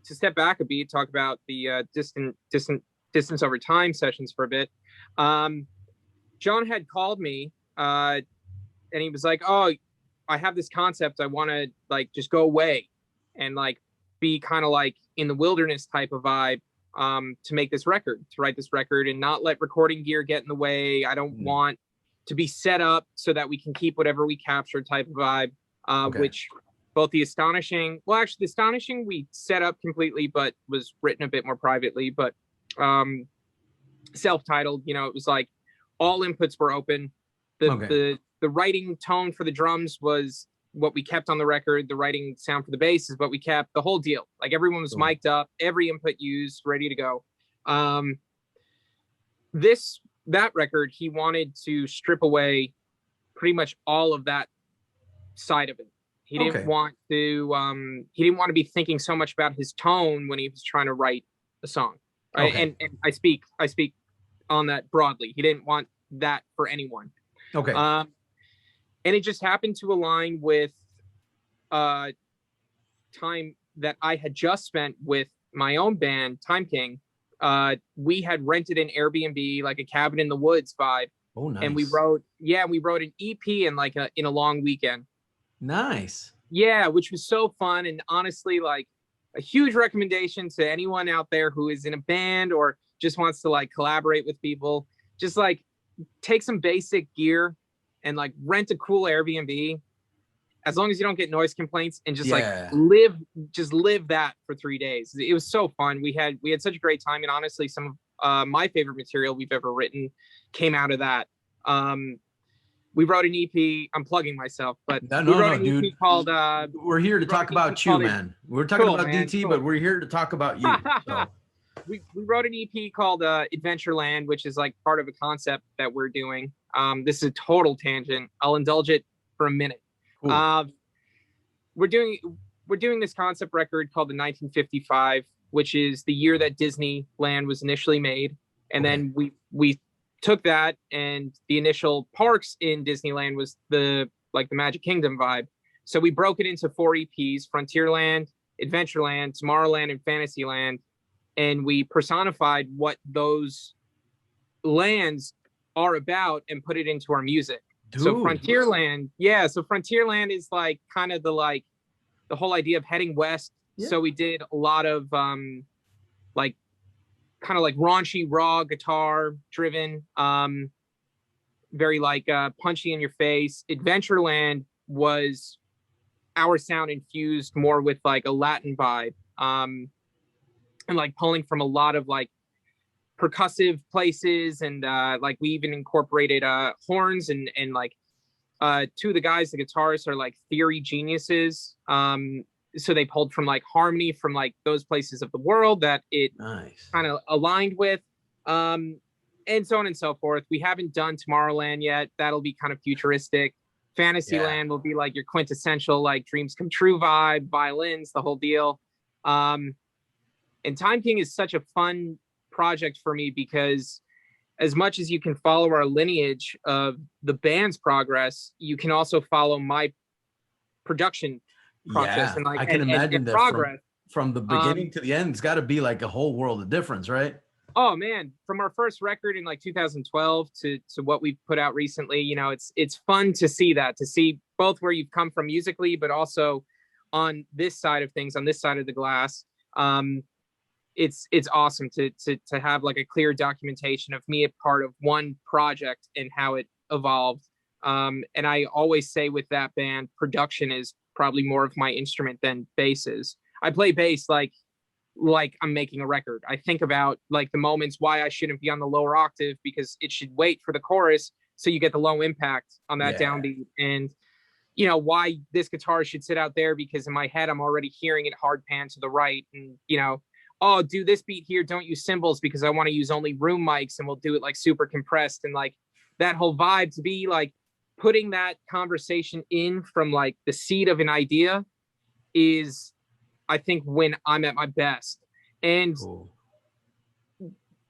to step back a beat, talk about the distance over time sessions for a bit. John had called me and he was like, "Oh, I have this concept. I want to like just go away and like be kind of like in the wilderness type of vibe to make this record, to write this record, and not let recording gear get in the way. I don't want to be set up so that we can keep whatever we captured type of vibe." Which both the Astonishing, well, actually the Astonishing we set up completely, but was written a bit more privately, but self-titled, it was like all inputs were open. The writing tone for the drums was what we kept on the record. The writing sound for the bass is what we kept. The whole deal, like everyone was mic'd up, every input used, ready to go. That record, he wanted to strip away pretty much all of that side of it. He didn't want to be thinking so much about his tone when he was trying to write a song. Right? And I speak on that broadly. He didn't want that for anyone. And it just happened to align with time that I had just spent with my own band, Time King. We had rented an Airbnb, like a cabin in the woods vibe. Oh, nice. And we wrote an EP in a long weekend. Nice. Yeah, which was so fun. And honestly, like a huge recommendation to anyone out there who is in a band or just wants to like collaborate with people. Just like take some basic gear and like rent a cool Airbnb, as long as you don't get noise complaints, and just like live that for 3 days. It was so fun. We had such a great time. And honestly, some of my favorite material we've ever written came out of that. We wrote an EP. I'm plugging myself, but we wrote an EP dude. Called we're here to talk about you, man. We're talking about DT, but we're here to talk about you. So. We wrote an EP called Adventureland, which is like part of a concept that we're doing. This is a total tangent. I'll indulge it for a minute. Cool. We're doing this concept record called the 1955, which is the year that Disneyland was initially made. And then we took that, and the initial parks in Disneyland was the Magic Kingdom vibe. So we broke it into 4 EPs: Frontierland, Adventureland, Tomorrowland, and Fantasyland. And we personified what those lands are about and put it into our music. Dude. So Frontierland is like kind of the whole idea of heading west. Yeah. So we did a lot of kind of like raunchy raw guitar driven, very punchy in your face. Adventureland was our sound infused more with like a Latin vibe, and like pulling from a lot of like percussive places, and like we even incorporated horns, and like 2 of the guys, the guitarists, are like theory geniuses. So they pulled from like harmony from like those places of the world that it kind of aligned with, and so on and so forth. We haven't done Tomorrowland yet. That'll be kind of futuristic. Fantasyland will be like your quintessential like dreams come true vibe, violins, the whole deal. And Time King is such a fun project for me because as much as you can follow our lineage of the band's progress, you can also follow my production process. And like I can imagine that progress from the beginning to the end, it's got to be like a whole world of difference, right? Oh man, from our first record in like 2012 to what we've put out recently, it's fun to see both where you've come from musically, but also on this side of things, on this side of the glass. it's awesome to have like a clear documentation of me a part of one project and how it evolved. And I always say with that band, production is probably more of my instrument than bass is. I play bass like I'm making a record. I think about like the moments why I shouldn't be on the lower octave because it should wait for the chorus so you get the low impact on that downbeat. And you know why this guitar should sit out there because in my head I'm already hearing it hard pan to the right, and you know, oh, do this beat here, don't use cymbals because I want to use only room mics and we'll do it like super compressed, and like that whole vibe to be like putting that conversation in from like the seed of an idea is I think when I'm at my best. And Cool.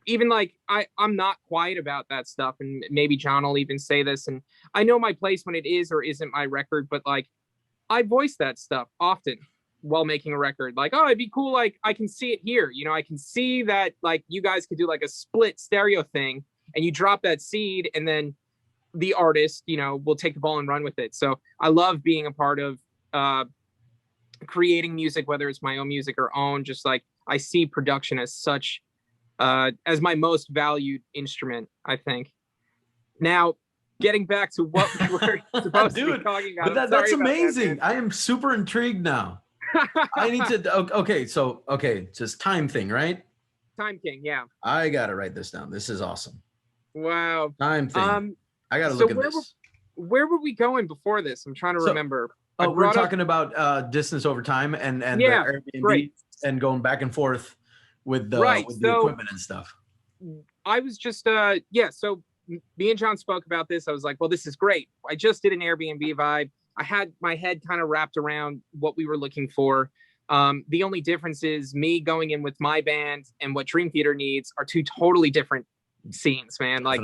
even like I'm not quiet about that stuff, and maybe John will even say this, and I know my place when it is or isn't my record, but like I voice that stuff often while making a record. Like, oh, it'd be cool, like I can see it here, you know, I can see that like you guys could do like a split stereo thing and you drop that seed and then the artist, you know, will take the ball and run with it. So I love being a part of creating music, whether it's my own music or own. Just like I see production as such as my most valued instrument, I think. Now, getting back to what we were supposed to be talking about. But that's amazing. I am super intrigued now. I need to, okay, just time thing, right? Time King, yeah. I got to write this down. This is awesome. Wow. Time thing. I got to look at this. Where were we going before this? I'm trying to remember. We're talking about distance over time and yeah, the Airbnb great. And going back and forth with the equipment and stuff. I was just so me and John spoke about this. I was like, well, this is great. I just did an Airbnb vibe. I had my head kind of wrapped around what we were looking for. The only difference is me going in with my band and what Dream Theater needs are two totally different scenes, man. Like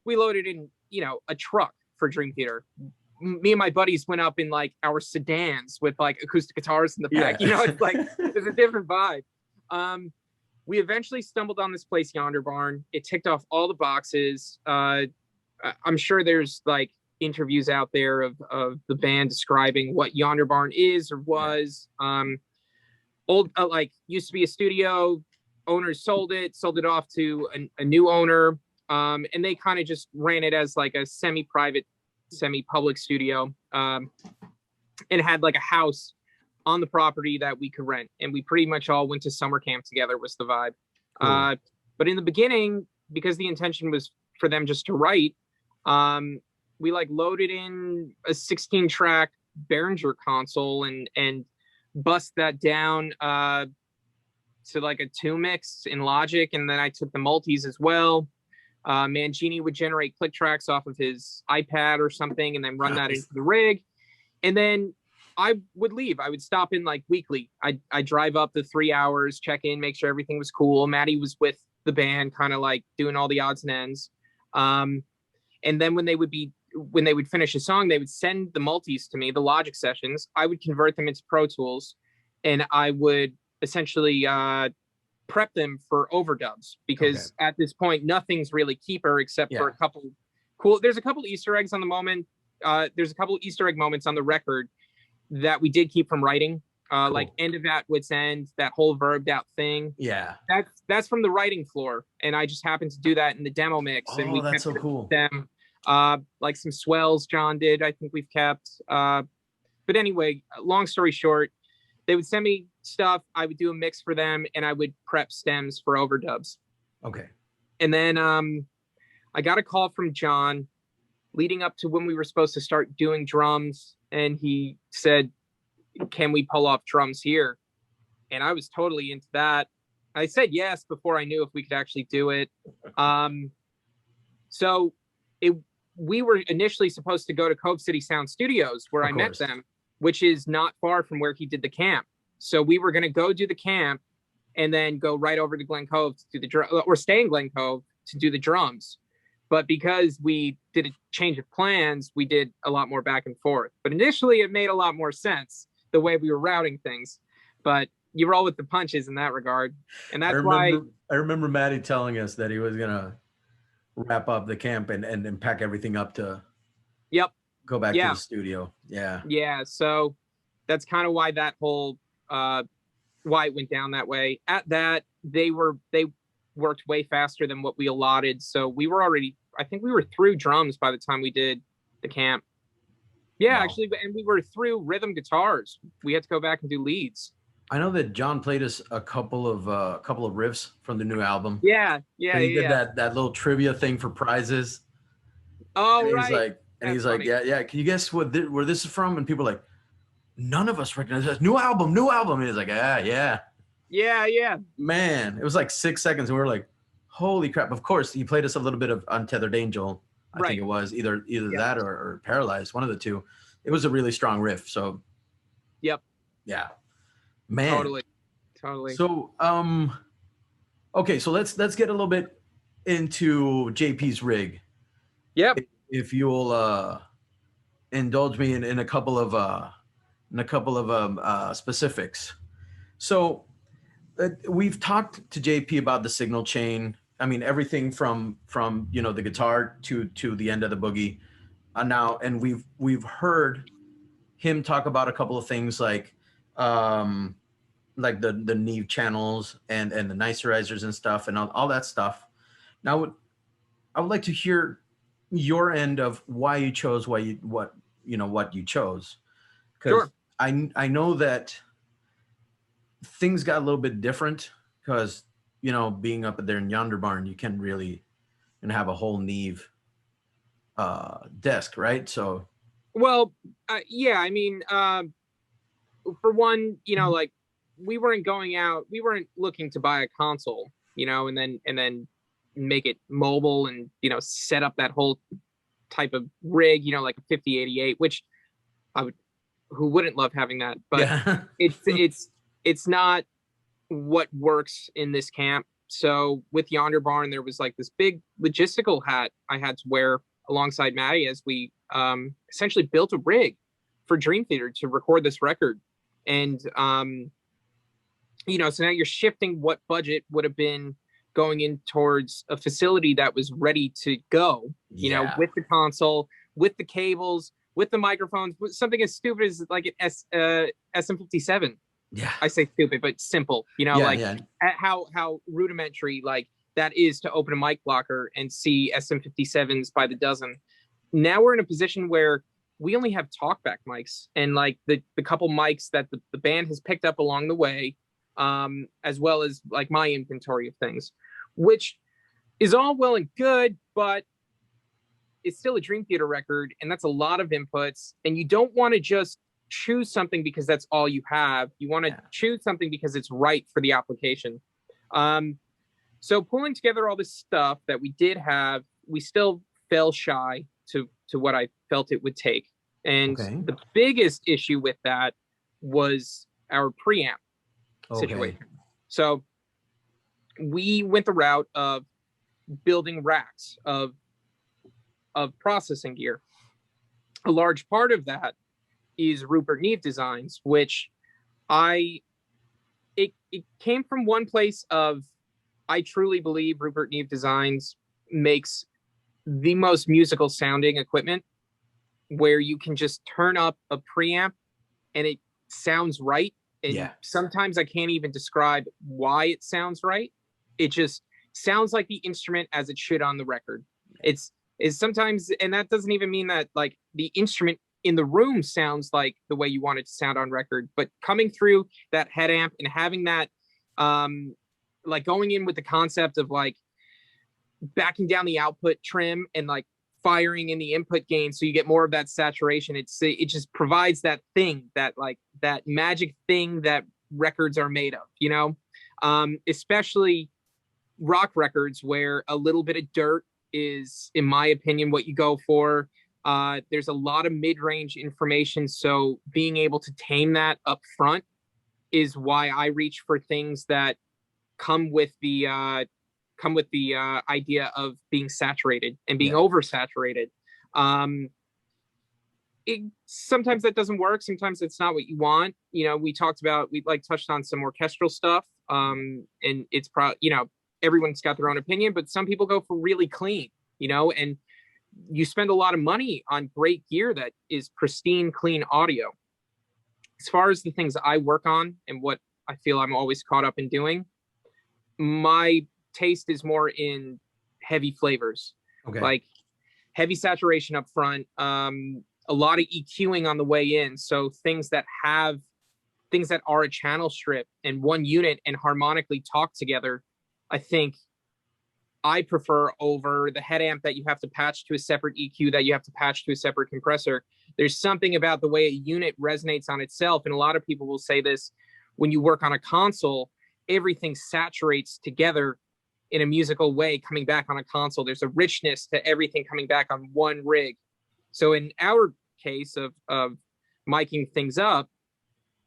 we loaded in, you know, a truck for Dream Theater. Me and my buddies went up in like our sedans with like acoustic guitars in the back. You know, it's like there's a different vibe. We eventually stumbled on this place, Yonder Barn. It ticked off all the boxes. I'm sure there's like interviews out there of the band describing what Yonder Barn is or was. Old like used to be a studio. Owners sold it off to a new owner, and they kind of just ran it as like a semi-private, semi-public studio, and had like a house on the property that we could rent, and we pretty much all went to summer camp together was the vibe. Cool. But in the beginning, because the intention was for them just to write, we like loaded in a 16-track Behringer console and bust that down to like a 2 mix in Logic, and then I took the multis as well. Mangini would generate click tracks off of his iPad or something and then run that into the rig. And then I would leave. I would stop in like weekly. I'd drive up the 3 hours, check in, make sure everything was cool. Maddie was with the band, kind of like doing all the odds and ends. And then when they would finish a song, they would send the multis to me, the Logic sessions. I would convert them into Pro Tools, and I would essentially prep them for overdubs, because at this point nothing's really keeper except for a couple there's a couple Easter eggs on the moment. There's a couple Easter egg moments on the record that we did keep from writing, like end of at wit's end, that whole verbed out thing. That's from the writing floor, and I just happened to do that in the demo mix. And we that's kept so cool. Them like some swells John did, I think we've kept. But anyway, long story short, they would send me stuff, I would do a mix for them, and I would prep stems for overdubs. And then I got a call from John leading up to when we were supposed to start doing drums, and he said, can we pull off drums here? And I was totally into that. I said yes before I knew if we could actually do it. So we were initially supposed to go to Cove City Sound Studios, where I met them, which is not far from where he did the camp. So we were going to go do the camp and then go right over to Glen Cove to do the drum, or stay in Glen Cove to do the drums. But because we did a change of plans, we did a lot more back and forth. But initially it made a lot more sense the way we were routing things. But you roll with the punches in that regard. And that's why I remember Maddie telling us that he was going to wrap up the camp and pack everything up to go back to the studio. Yeah. So that's kind of why that whole why it went down that way. At that, they worked way faster than what we allotted. So we were already, I think we were through drums by the time we did the camp. Yeah, Wow. actually, and we were through rhythm guitars. We had to go back and do leads. I know that John played us a couple of riffs from the new album. Yeah, So yeah, he did yeah. that little trivia thing for prizes. Oh, And he's right. like, That's funny. yeah. Can you guess where this is from? And people are like, none of us recognize this. New album. And he's like, yeah. Yeah, yeah. Man, it was like 6 seconds, and we were like, holy crap. Of course, he played us a little bit of Untethered Angel. I think Right. it was either Yep. that or Paralyzed, one of the two. It was a really strong riff. So Yep. yeah. Man. Totally. So okay, so let's get a little bit into JP's rig. Yep. If you'll indulge me in a couple of specifics. So we've talked to JP about the signal chain. I mean, everything from the guitar to the end of the boogie. Now, and we've heard him talk about a couple of things like the Neve channels and the nicerizers and stuff and all that stuff. Now, I would like to hear your end of why you chose what you chose, because Sure. I know that things got a little bit different because being up there in Yonder Barn, you can really have a whole Neve desk, right? So Well, yeah. I mean, for one, like we weren't looking to buy a console, and then make it mobile and set up that whole type of rig, like a 5088, which who wouldn't love having that? But yeah. it's not what works in this camp. So with Yonder Barn, there was like this big logistical hat I had to wear alongside Maddie as we essentially built a rig for Dream Theater to record this record. And so now you're shifting what budget would have been going in towards a facility that was ready to go, with the console, with the cables, with the microphones, with something as stupid as like an SM57. Yeah. I say stupid, but simple, how rudimentary like that is to open a mic blocker and see SM57s by the dozen. Now we're in a position where we only have talkback mics and like the couple mics that the band has picked up along the way, as well as like my inventory of things, which is all well and good, but it's still a Dream Theater record, and that's a lot of inputs, and you don't want to just choose something because that's all you have. You want to choose something because it's right for the application. So pulling together all this stuff that we did have, we still fell shy to what I felt it would take. And the biggest issue with that was our preamp situation. So we went the route of building racks of processing gear. A large part of that is Rupert Neve designs, which it came from one place of, I truly believe Rupert Neve designs makes the most musical sounding equipment, where you can just turn up a preamp and it sounds right. And sometimes I can't even describe why it sounds right. It just sounds like the instrument as it should on the record. It's sometimes, and that doesn't even mean that like the instrument in the room sounds like the way you want it to sound on record, but coming through that head amp and having that, like going in with the concept of like backing down the output trim and like firing in the input gain so you get more of that saturation. It just provides that thing, that like that magic thing that records are made of, especially rock records where a little bit of dirt is, in my opinion, what you go for. There's a lot of mid-range information, so being able to tame that up front is why I reach for things that come with the idea of being saturated and being oversaturated. Sometimes that doesn't work. Sometimes it's not what you want. We touched on some orchestral stuff, and it's everyone's got their own opinion, but some people go for really clean, and you spend a lot of money on great gear that is pristine, clean audio. As far as the things I work on and what I feel I'm always caught up in doing. My taste is more in heavy flavors, like heavy saturation up front, a lot of EQing on the way in. So things that are a channel strip and one unit and harmonically talk together, I think I prefer over the head amp that you have to patch to a separate EQ, that you have to patch to a separate compressor. There's something about the way a unit resonates on itself. And a lot of people will say this, when you work on a console, everything saturates together in a musical way coming back on a console. There's a richness to everything coming back on one rig. So in our case of miking things up,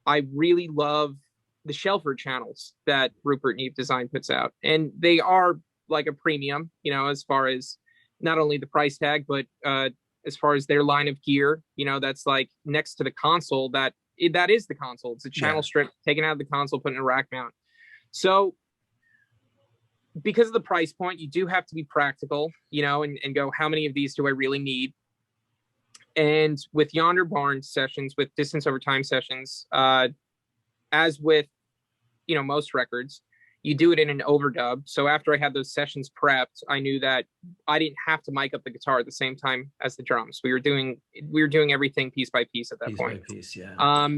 I really love the shelfer channels that Rupert Neve Design puts out. And they are like a premium, you know, as far as not only the price tag, but as far as their line of gear, you know, that's like next to the console, that is the console. It's a channel strip taken out of the console, put in a rack mount. So because of the price point, you do have to be practical, you know, and go, how many of these do I really need? And with Yonder Barn sessions, with distance over time sessions, as with, you know, most records, you do it in an overdub. So after I had those sessions prepped, I knew that I didn't have to mic up the guitar at the same time as the drums. We were doing everything piece by piece at that point. Piece by piece, yeah.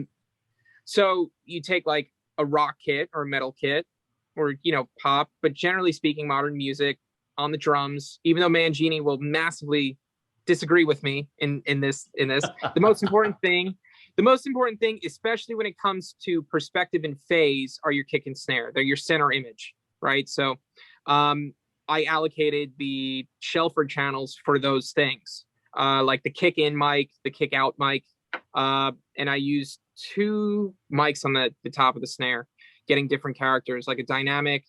So you take like a rock kit or a metal kit, or, you know, pop, but generally speaking, modern music on the drums, even though Mangini will massively disagree with me in this. The most important thing, especially when it comes to perspective and phase, are your kick and snare. They're your center image, right? So I allocated the shelfer channels for those things, like the kick in mic, the kick out mic, and I used 2 mics on the top of the snare, getting different characters, like a dynamic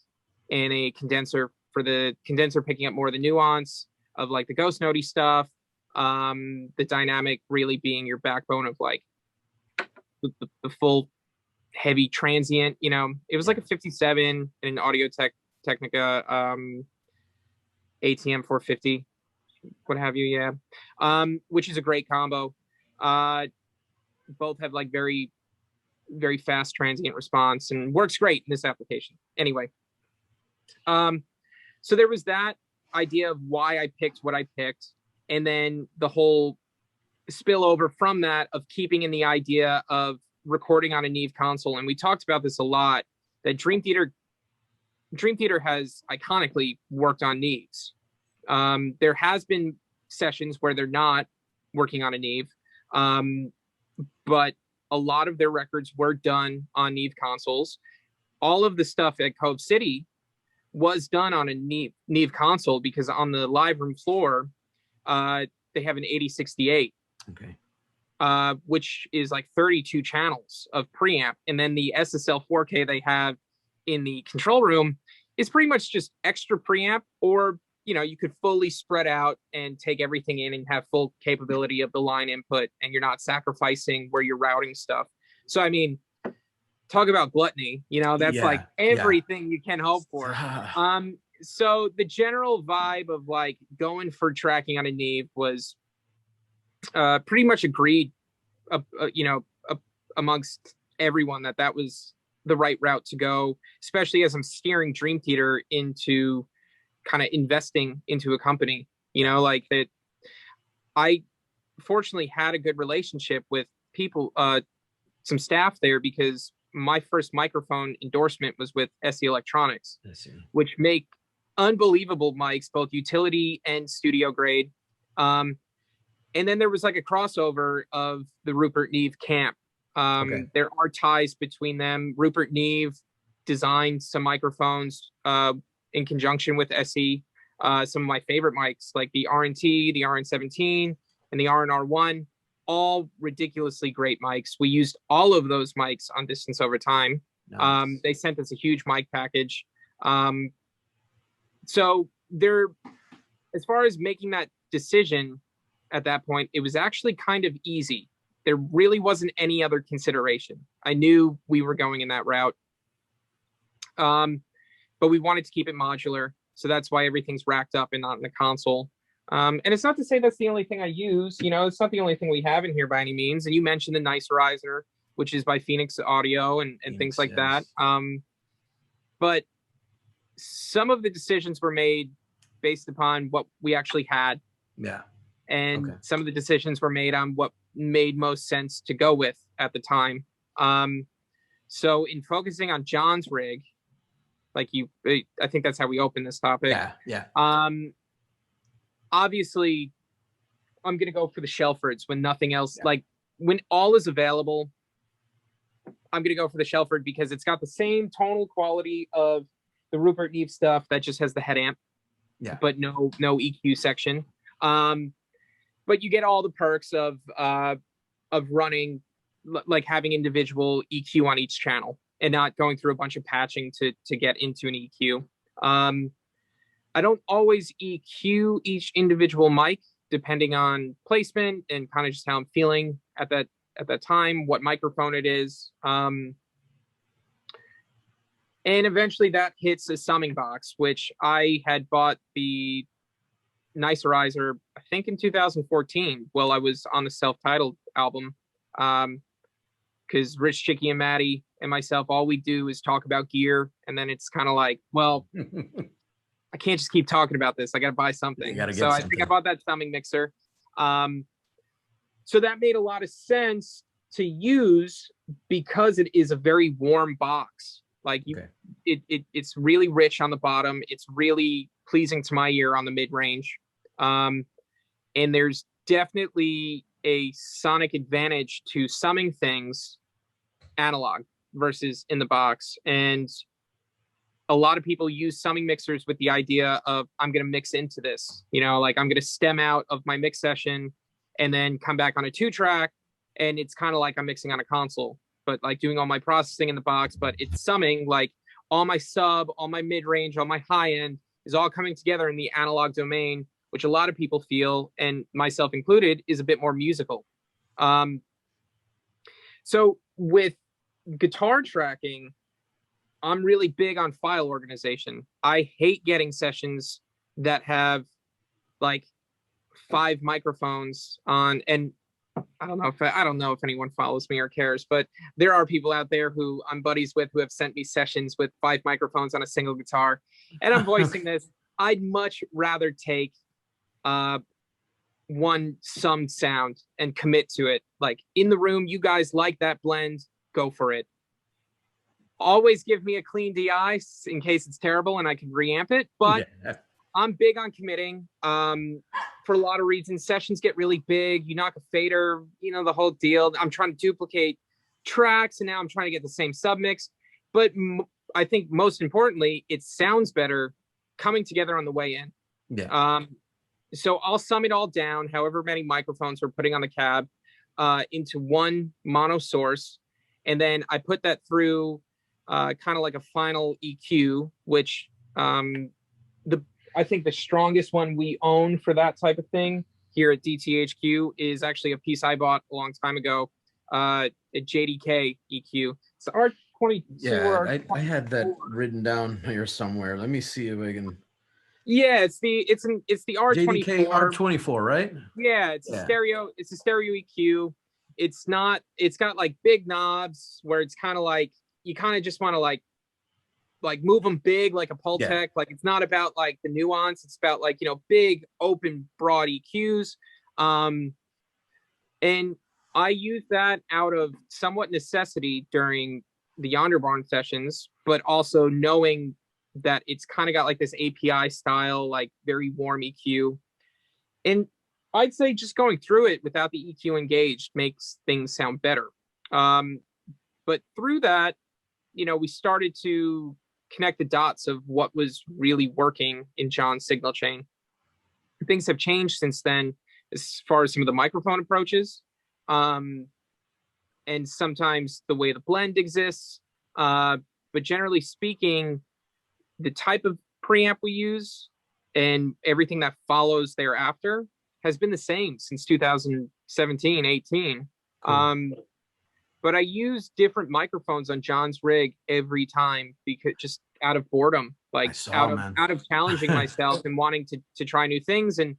and a condenser, for the condenser picking up more of the nuance of like the ghost notey stuff, the dynamic really being your backbone of like the full heavy transient. You know, it was like a 57 and an Audio Technica ATM 450, what have you, which is a great combo. Both have like very, very fast transient response and works great in this application. Anyway, so there was that idea of why I picked what I picked, and then the whole spillover from that of keeping in the idea of recording on a Neve console. And we talked about this a lot, that Dream Theater has iconically worked on Neves. There has been sessions where they're not working on a Neve, but a lot of their records were done on Neve consoles. All of the stuff at Cove City was done on a Neve console, because on the live room floor, they have an 8068, which is like 32 channels of preamp. And then the SSL 4K they have in the control room is pretty much just extra preamp, or, you know, you could fully spread out and take everything in and have full capability of the line input, and you're not sacrificing where you're routing stuff. So, I mean, talk about gluttony, you know, that's like everything you can hope for. So the general vibe of like going for tracking on a Neve was pretty much agreed, you know, amongst everyone, that was the right route to go, especially as I'm steering Dream Theater into kind of investing into a company, you know, like that. I fortunately had a good relationship with people, some staff there, because my first microphone endorsement was with SE Electronics, which make unbelievable mics, both utility and studio grade. And then there was like a crossover of the Rupert Neve camp. There are ties between them. Rupert Neve designed some microphones in conjunction with SE. Some of my favorite mics, like the RNT, the RN17, and the RNR1, all ridiculously great mics. We used all of those mics on Distance Over Time. Nice. They sent us a huge mic package. So there, as far as making that decision at that point, it was actually kind of easy. There really wasn't any other consideration. I knew we were going in that route. But we wanted to keep it modular. So that's why everything's racked up and not in the console. And it's not to say that's the only thing I use. You know, it's not the only thing we have in here by any means. And you mentioned the Nice Riser, which is by Phoenix Audio and things like that. But some of the decisions were made based upon what we actually had. Yeah. And some of the decisions were made on what made most sense to go with at the time. So in focusing on John's rig, like I think that's how we open this topic. Yeah. Obviously, I'm going to go for the Shelfords when nothing else, like when all is available, I'm going to go for the Shelford because it's got the same tonal quality of the Rupert Neve stuff that just has the head amp, but no EQ section. But you get all the perks of running, like having individual EQ on each channel and not going through a bunch of patching to get into an EQ. I don't always EQ each individual mic depending on placement and kind of just how I'm feeling at that time, what microphone it is. And eventually that hits a summing box, which I had bought the Nicerizer, I think in 2014, while I was on the self-titled album. Because Rich, Chicky, and Maddie and myself, all we do is talk about gear. And then it's kind of like, well, I can't just keep talking about this. I got to buy something. I think I bought that summing mixer. So that made a lot of sense to use because it is a very warm box. Like it's really rich on the bottom. It's really pleasing to my ear on the mid range. And there's definitely a sonic advantage to summing things analog versus in the box. And a lot of people use summing mixers with the idea of I'm going to mix into this, like I'm going to stem out of my mix session and then come back on a 2-track. And it's kind of like I'm mixing on a console, but like doing all my processing in the box, but it's summing, like all my sub, all my mid range, all my high end is all coming together in the analog domain, which a lot of people feel, and myself included, is a bit more musical. So with guitar tracking, I'm really big on file organization. I hate getting sessions that have like 5 microphones on, and I don't know if anyone follows me or cares, but there are people out there who I'm buddies with who have sent me sessions with 5 microphones on a single guitar. And I'm voicing this. I'd much rather take one summed sound and commit to it. Like in the room, you guys like that blend, go for it. Always give me a clean DI in case it's terrible and I can reamp it. But I'm big on committing for a lot of reasons. Sessions get really big. You knock a fader, the whole deal. I'm trying to duplicate tracks and now I'm trying to get the same submix. But I think most importantly, it sounds better coming together on the way in. So I'll sum it all down, however many microphones we're putting on the cab, into one mono source. And then I put that through kind of like a final EQ, which I think the strongest one we own for that type of thing here at DTHQ is actually a piece I bought a long time ago, a JDK EQ. It's the R22. Yeah, I had that written down here somewhere. Let me see if I can. Yeah, it's the R24. JDK R24, right? Yeah, it's a stereo EQ. It's got like big knobs where it's kind of like you kind of just want to like move them big like a Pultec. Like it's not about like the nuance. It's about like, big, open, broad EQs. And I use that out of somewhat necessity during the Yonder Barn sessions, but also knowing that it's kind of got like this API style, like very warm EQ. And I'd say just going through it without the EQ engaged makes things sound better. But through that, we started to connect the dots of what was really working in John's signal chain. Things have changed since then as far as some of the microphone approaches, and sometimes the way the blend exists. But generally speaking, the type of preamp we use and everything that follows thereafter has been the same since 2017, 18. Cool. But I use different microphones on John's rig every time because just out of boredom, like out of challenging myself and wanting to try new things. And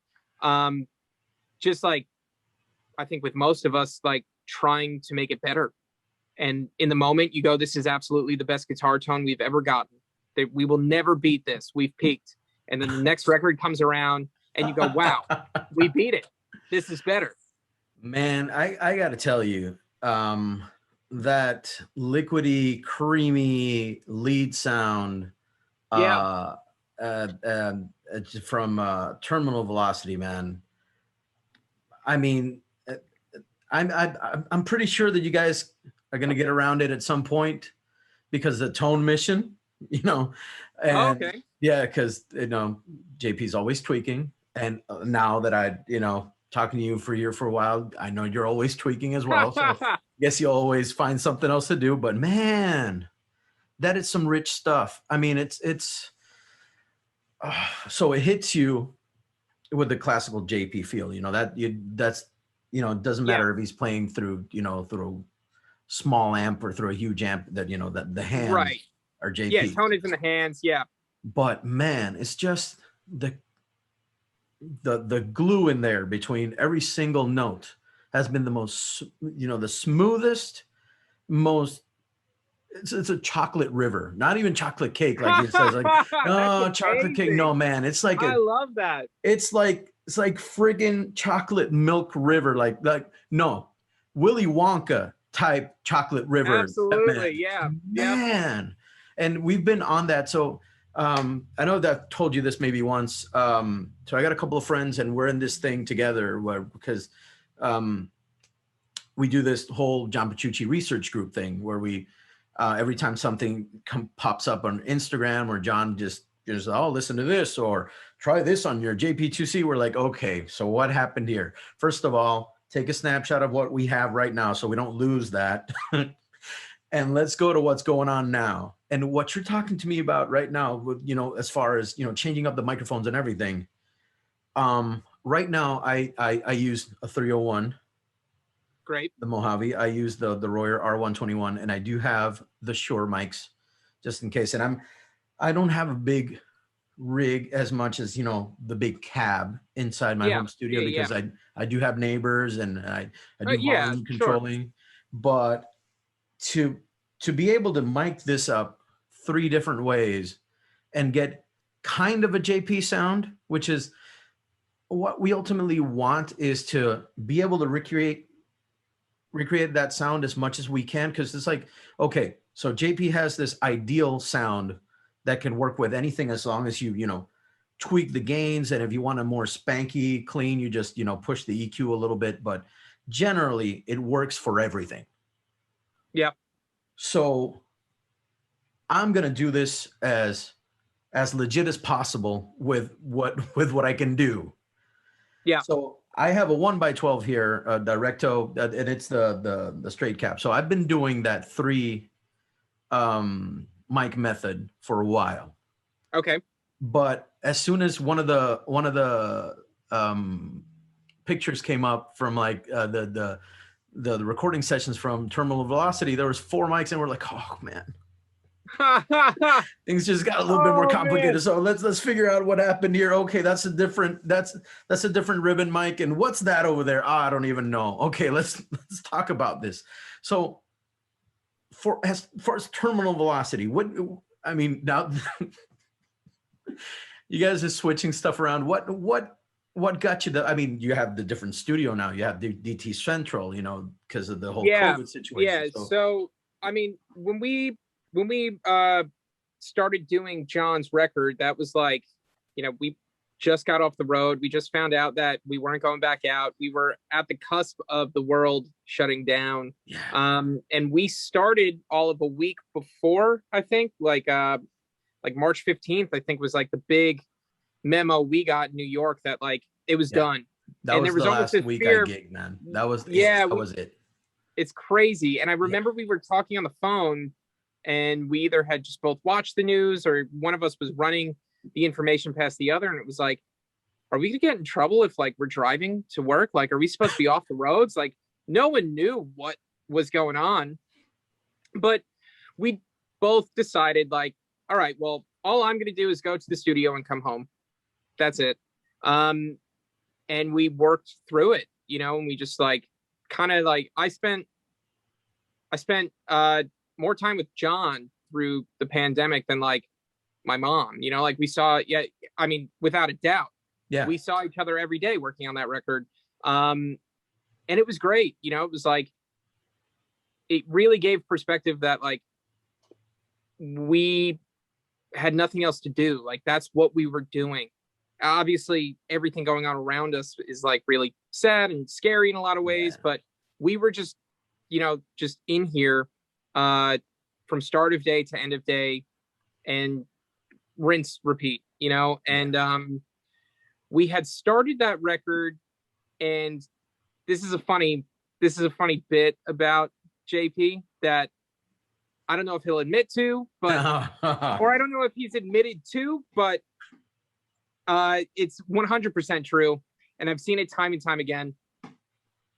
just like, I think with most of us, like trying to make it better. And in the moment you go, this is absolutely the best guitar tone we've ever gotten. We will never beat this. We've peaked. And then the next record comes around and you go, wow, we beat it. This is better. Man, I got to tell you, that liquidy, creamy lead sound Yeah. from Terminal Velocity, man. I mean, I'm pretty sure that you guys are going to get around it at some point because the Tone Mission, you know, and Okay. yeah, because JP's always tweaking, and now that talking to you for a while, I know you're always tweaking as well. So I guess you'll always find something else to do. But man, that is some rich stuff. I mean, it's so it hits you with the classical JP feel. That's it doesn't matter if he's playing through through a small amp or through a huge amp. That that the hands right. are JP. Yeah, tone is in the hands. Yeah. But man, it's just the glue in there between every single note has been the most, the smoothest, most, it's a chocolate river, not even chocolate cake. Like it says, like, oh, chocolate cake. No, man, it's like, I love that. It's like friggin' chocolate milk river. Like no, Willy Wonka type chocolate river. Absolutely. Yeah. Man. And we've been on that. So, I know that I've told you this maybe once. So I got a couple of friends and we're in this thing together because we do this whole John Petrucci research group thing where we, every time something pops up on Instagram or John just oh, listen to this or try this on your JP2C. We're like, okay, so what happened here? First of all, take a snapshot of what we have right now so we don't lose that. And let's go to what's going on now. And what you're talking to me about right now, with as far as changing up the microphones and everything. Right now, I use a 301. Great. The Mojave. I use the Royer R121, and I do have the Shure mics, just in case. And I don't have a big rig as much as the big cab inside my home studio because I do have neighbors and I do volume controlling, but to be able to mic this up 3 different ways and get kind of a JP sound, which is what we ultimately want, is to be able to recreate that sound as much as we can. Cause it's like, okay, so JP has this ideal sound that can work with anything as long as you tweak the gains. And if you want a more spanky clean, you just, push the EQ a little bit, but generally it works for everything. Yep. So I'm going to do this as legit as possible with what I can do. Yeah. So I have a 1x12 here, Directo, and it's the straight cap. So I've been doing that 3 mic method for a while. Okay. But as soon as one of the pictures came up from like the recording sessions from Terminal Velocity, there was 4 mics, and we're like, oh man, things just got a little bit more complicated. Man. So let's figure out what happened here. Okay, that's a different ribbon mic, and what's that over there? I don't even know. Okay, let's talk about this. So as far as Terminal Velocity, now you guys are switching stuff around. What got you you have the different studio now. You have the DT Central, because of the whole COVID situation. Yeah. So when we started doing John's record, that was like, we just got off the road. We just found out that we weren't going back out. We were at the cusp of the world shutting down. Yeah. And we started all of a week before, I think, like March 15th, I think was like the big memo we got in New York that like it was done. That was the last week I gigged, man. That was it. It's crazy. And I remember we were talking on the phone, and we either had just both watched the news or one of us was running the information past the other. And it was like, are we gonna get in trouble if like we're driving to work? Like, are we supposed to be off the roads? Like, no one knew what was going on. But we both decided like, all right, well, all I'm gonna do is go to the studio and come home. That's it. And we worked through it, and we just like kind of like I spent I spent more time with John through the pandemic than like my mom. You know, like we saw, yeah, I mean, without a doubt, Yeah. we saw each other every day working on that record. And it was great. You know, it was like, it really gave perspective that like we had nothing else to do. Like that's what we were doing. Obviously, everything going on around us is like really sad and scary in a lot of ways, but we were just, you know, just in here from start of day to end of day and rinse, repeat, you know, and we had started that record, and this is a funny bit about JP that I don't know if he'll admit to, but or I don't know if he's admitted to, but it's 100% true, and I've seen it time and time again.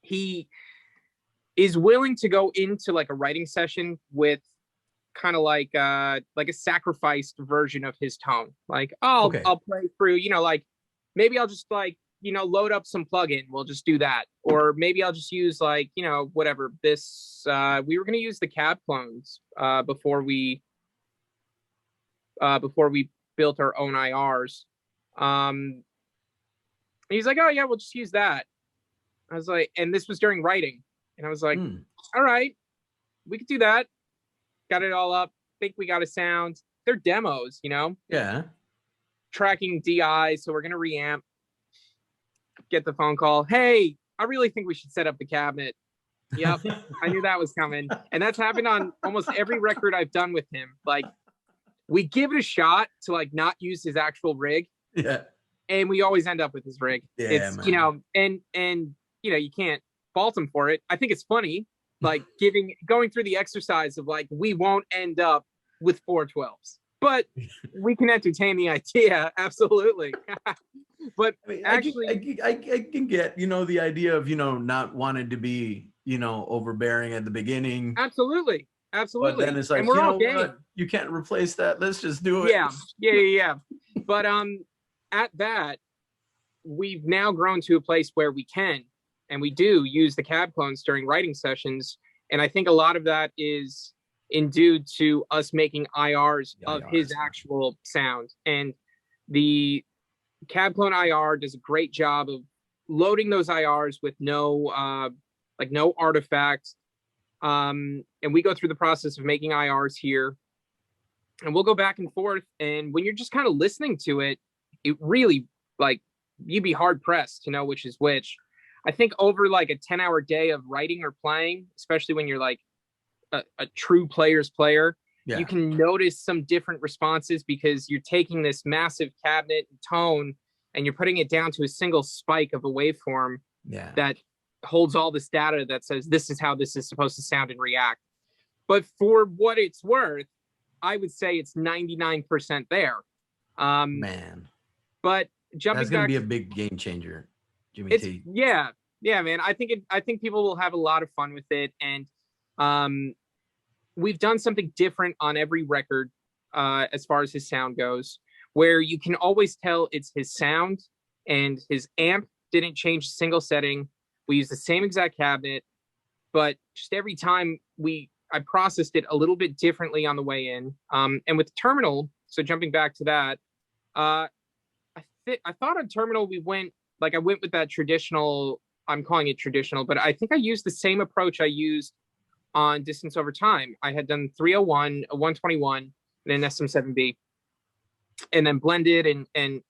He is willing to go into like a writing session with kind of like a sacrificed version of his tone. Like, I'll play through, you know, like maybe I'll just like, you know, load up some plugin. We'll just do that. Or maybe I'll just use like, you know, whatever this, we were going to use the cab clones before we built our own IRs. He's like, oh yeah, we'll just use that. I was like, and this was during writing. And I was like, all right, we could do that. Got it all up. Think we got a sound. They're demos, you know? Yeah. Tracking DI. So we're going to reamp. Get the phone call. Hey, I really think we should set up the cabinet. Yep. I knew that was coming. And that's happened on almost every record I've done with him. Like, we give it a shot to like not use his actual rig. Yeah. And we always end up with his rig. Yeah, it's, man. you know, and you know, you can't fault him for it. I think it's funny, like going through the exercise of like, we won't end up with 412s, but we can entertain the idea. Absolutely. But I mean, actually, I can get, you know, the idea of, you know, not wanting to be, you know, overbearing at the beginning. Absolutely. But then it's like, and we're you all know what? You can't replace that. Let's just do it. Yeah. But at that, we've now grown to a place where we can, and we do use the cab clones during writing sessions. And I think a lot of that is induced to us making IRs of his actual sound. And the cab clone IR does a great job of loading those IRs with no artifacts. And we go through the process of making IRs here, and we'll go back and forth. And when you're just kind of listening to it, it really, like, you'd be hard pressed to know which is which. I think over like a 10-hour day of writing or playing, especially when you're like a true player's player, you can notice some different responses because you're taking this massive cabinet and tone and you're putting it down to a single spike of a waveform that holds all this data that says this is how this is supposed to sound and react. But for what it's worth, I would say it's 99% there. Man. But jumping That's going to back, be a big game changer, Jimmy T. Yeah, man. I think people will have a lot of fun with it, and we've done something different on every record as far as his sound goes, where you can always tell it's his sound, and his amp didn't change a single setting. We use the same exact cabinet, but just every time I processed it a little bit differently on the way in. And with the terminal, so jumping back to that, I thought on terminal I went with that traditional, I'm calling it traditional, but I think I used the same approach I used on Distance Over Time. I had done 301, a 121, and an SM7B, and then blended and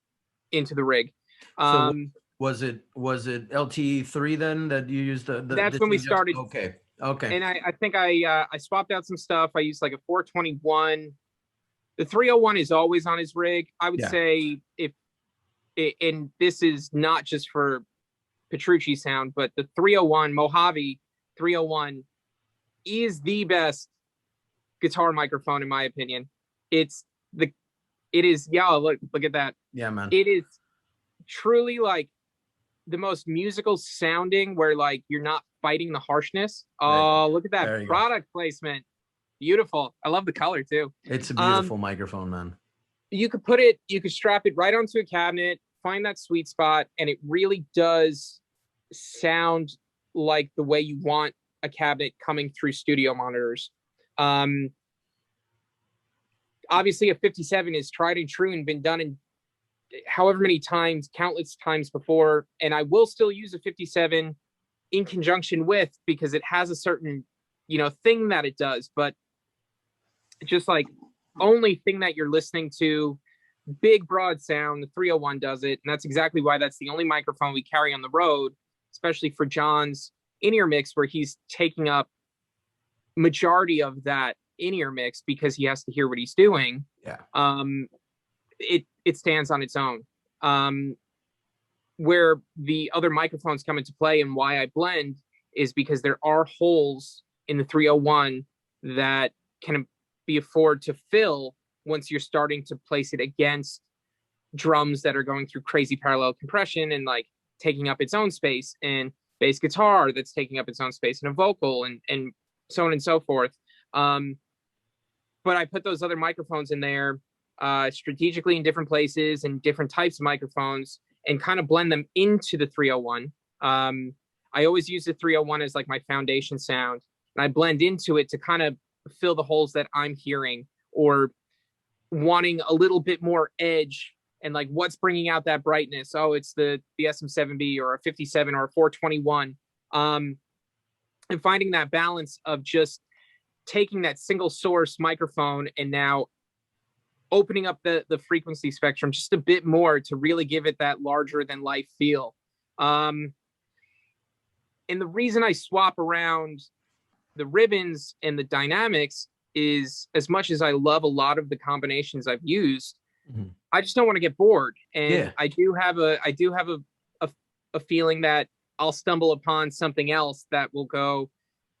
into the rig. So was it LT3 then that you used that's when we started. Okay. And I think I swapped out some stuff. I used like a 421. The 301 is always on his rig. I would say and this is not just for Petrucci sound, but the 301, Mojave 301 is the best guitar microphone in my opinion. Look at that. Yeah, man. It is truly like the most musical sounding where like you're not fighting the harshness. Oh, look at that product placement. Beautiful. I love the color too. It's a beautiful microphone, man. You could strap it right onto a cabinet, find that sweet spot, and it really does sound like the way you want a cabinet coming through studio monitors. Obviously a 57 is tried and true and been done in however many times, countless times before. And I will still use a 57 in conjunction with, because it has a certain, thing that it does, but just like only thing that you're listening to, big broad sound, the 301 does it. And that's exactly why that's the only microphone we carry on the road, especially for John's in-ear mix, where he's taking up majority of that in-ear mix because he has to hear what he's doing. Yeah. It stands on its own. Where the other microphones come into play and why I blend is because there are holes in the 301 that can be afforded to fill once you're starting to place it against drums that are going through crazy parallel compression and like taking up its own space, and bass guitar that's taking up its own space, and a vocal, and so on and so forth. But I put those other microphones in there strategically in different places and different types of microphones, and kind of blend them into the 301. I always use the 301 as like my foundation sound, and I blend into it to kind of fill the holes that I'm hearing, or wanting a little bit more edge, and like what's bringing out that brightness. Oh, it's the SM7B or a 57 or a 421. And finding that balance of just taking that single source microphone and now opening up the frequency spectrum just a bit more to really give it that larger than life feel. And the reason I swap around the ribbons and the dynamics is, as much as I love a lot of the combinations I've used, I just don't want to get bored. And I do have a feeling that I'll stumble upon something else that will go,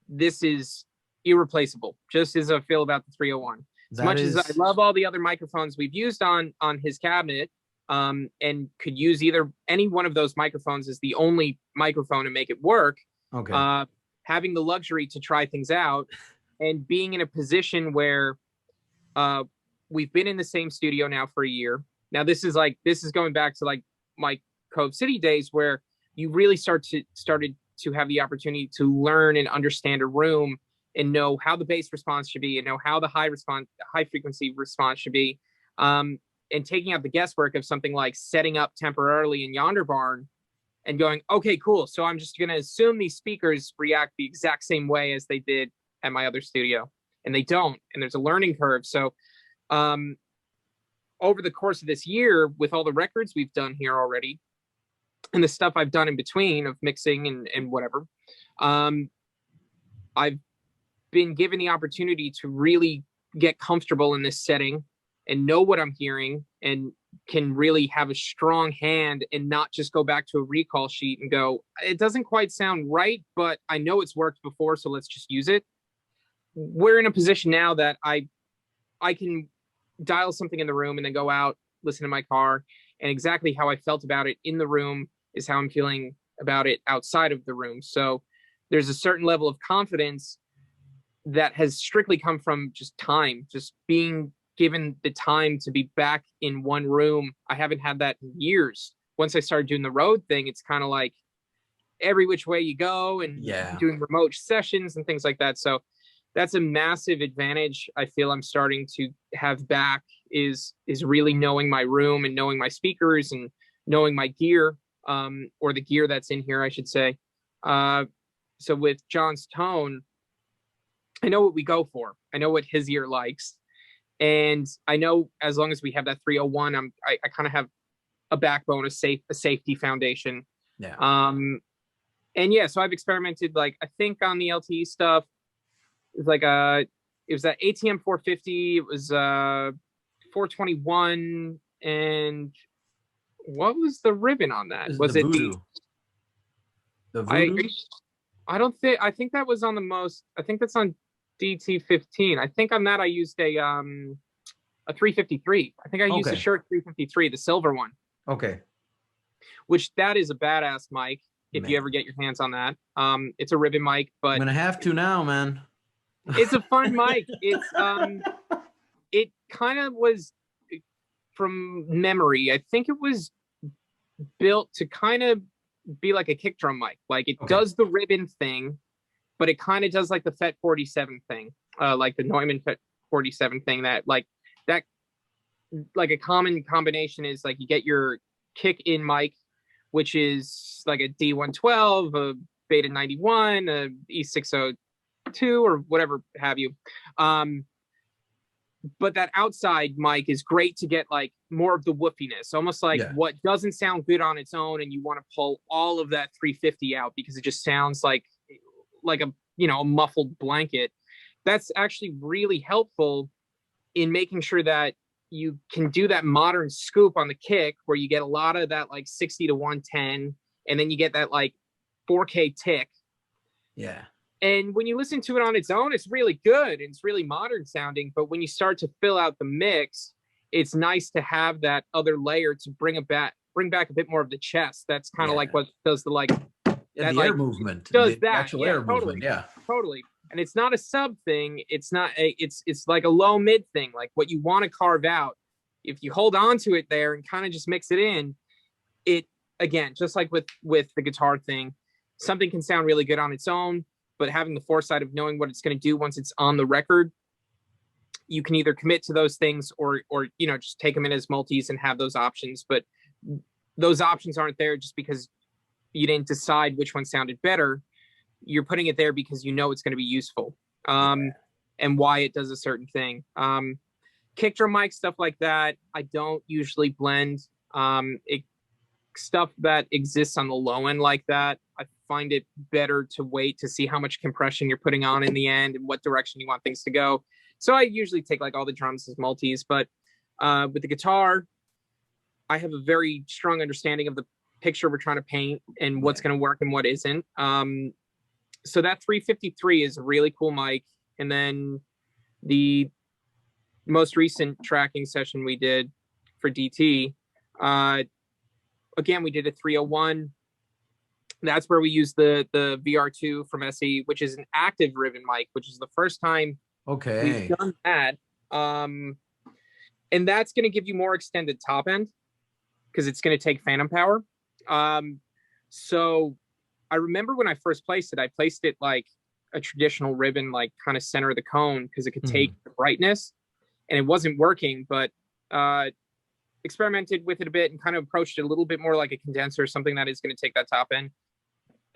this is irreplaceable, just as I feel about the 301. As much as I love all the other microphones we've used on his cabinet, and could use any one of those microphones as the only microphone to make it work. Okay. Having the luxury to try things out, and being in a position where we've been in the same studio now for a year. Now this is going back to like my Cove City days, where you really started to have the opportunity to learn and understand a room, and know how the bass response should be, and know how the high frequency response should be. And taking out the guesswork of something like setting up temporarily in Yonder Barn and going, okay, cool. So I'm just going to assume these speakers react the exact same way as they did at my other studio, and they don't. And there's a learning curve. So over the course of this year, with all the records we've done here already, and the stuff I've done in between of mixing and whatever, I've been given the opportunity to really get comfortable in this setting and know what I'm hearing, and can really have a strong hand and not just go back to a recall sheet and go, it doesn't quite sound right, but I know it's worked before, so let's just use it. We're in a position now that I can dial something in the room and then go out, listen to my car, and exactly how I felt about it in the room is how I'm feeling about it outside of the room. So there's a certain level of confidence that has strictly come from just time, just being given the time to be back in one room. I haven't had that in years. Once I started doing the road thing, it's kind of like every which way you go, and doing remote sessions and things like that. So that's a massive advantage I feel I'm starting to have back, is really knowing my room and knowing my speakers and knowing my gear, or the gear that's in here, I should say. So with John's tone, I know what we go for. I know what his ear likes. And I know as long as we have that 301, I kind of have a backbone, a safety foundation. Yeah. So I've experimented, like, I think on the LTE stuff, it was that ATM 450, it was 421, and what was the ribbon on that? Was it Voodoo? The Voodoo? I don't think, I think that was on the most, I think that's on DT15. I think on that I used a 353. I think I used a Shirt 353, the silver one. Okay. Which that is a badass mic if you ever get your hands on that. It's a ribbon mic, but I'm gonna have to now, man. It's a fun mic. It's it kind of was, from memory, I think it was built to kind of be like a kick drum mic. Like it does the ribbon thing, but it kind of does like the FET 47 thing, like the Neumann FET 47 thing, that like a common combination is like you get your kick in mic, which is like a D112, a Beta 91, a E602, or whatever have you. But that outside mic is great to get like more of the woofiness, almost like what doesn't sound good on its own, and you want to pull all of that 350 out because it just sounds like a a muffled blanket. That's actually really helpful in making sure that you can do that modern scoop on the kick where you get a lot of that like 60 to 110, and then you get that like 4K tick. Yeah. And when you listen to it on its own, it's really good. It's really modern sounding. But when you start to fill out the mix, it's nice to have that other layer to bring back a bit more of the chest. That's kind of like what does the like the air movement. Does the that actual air movement? Yeah, totally. And it's not a sub thing. It's not it's like a low mid thing. Like what you want to carve out. If you hold on to it there and kind of just mix it in, it again, just like with the guitar thing, something can sound really good on its own. But having the foresight of knowing what it's going to do once it's on the record, you can either commit to those things or just take them in as multis and have those options. But those options aren't there just because you didn't decide which one sounded better. You're putting it there because you know it's going to be useful, and why it does a certain thing. Kick drum mic, stuff like that, I don't usually blend. Stuff that exists on the low end like that, I find it better to wait to see how much compression you're putting on in the end and what direction you want things to go. So I usually take like all the drums as multis, but with the guitar, I have a very strong understanding of the picture we're trying to paint and what's going to work and what isn't. So that 353 is a really cool mic. And then the most recent tracking session we did for DT, again, we did a 301. That's where we used the VR2 from SE, which is an active ribbon mic, which is the first time we've done that. And that's going to give you more extended top end because it's going to take phantom power. So I remember when I first placed it, I placed it like a traditional ribbon, like kind of center of the cone because it could take the brightness, and it wasn't working, but experimented with it a bit and kind of approached it a little bit more like a condenser, something that is going to take that top end.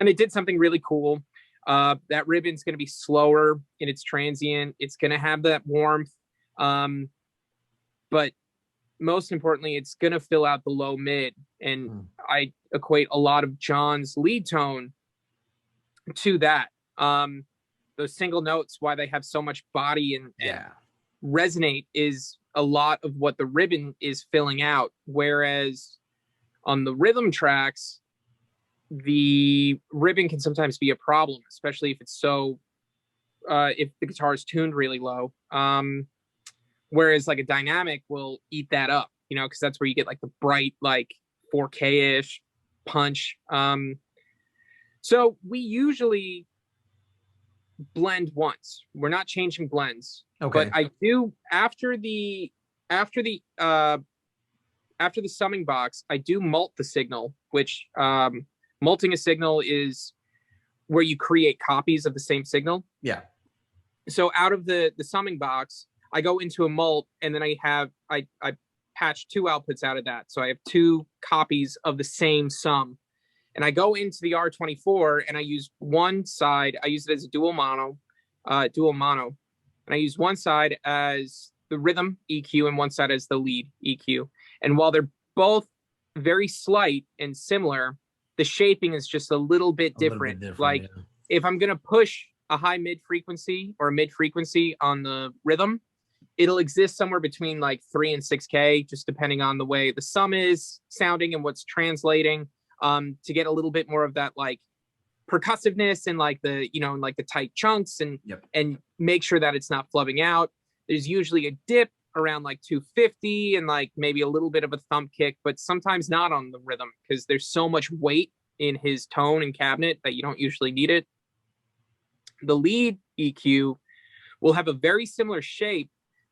And it did something really cool. That ribbon's going to be slower in its transient. It's going to have that warmth. But most importantly, it's going to fill out the low mid. And I equate a lot of John's lead tone to that. Those single notes, why they have so much body and resonate, is a lot of what the ribbon is filling out. Whereas on the rhythm tracks, the ribbon can sometimes be a problem, especially if it's if the guitar is tuned really low. Whereas like a dynamic will eat that up, because that's where you get like the bright, like 4K-ish punch. So we usually blend once. We're not changing blends. Okay. But I do after the summing box, I do mult the signal, which multing a signal is where you create copies of the same signal. Yeah. So out of the summing box, I go into a mult, and then I patch two outputs out of that. So I have two copies of the same sum. And I go into the R24 and I use one side, I use it as a dual mono. And I use one side as the rhythm EQ and one side as the lead EQ. And while they're both very slight and similar, the shaping is just a little bit different. If I'm going to push a high mid frequency or a mid frequency on the rhythm, it'll exist somewhere between like 3 and 6K, just depending on the way the sum is sounding and what's translating, to get a little bit more of that like percussiveness and like the, like the tight chunks and make sure that it's not flubbing out. There's usually a dip around like 250 and like maybe a little bit of a thump kick, but sometimes not on the rhythm because there's so much weight in his tone and cabinet that you don't usually need it. The lead EQ will have a very similar shape,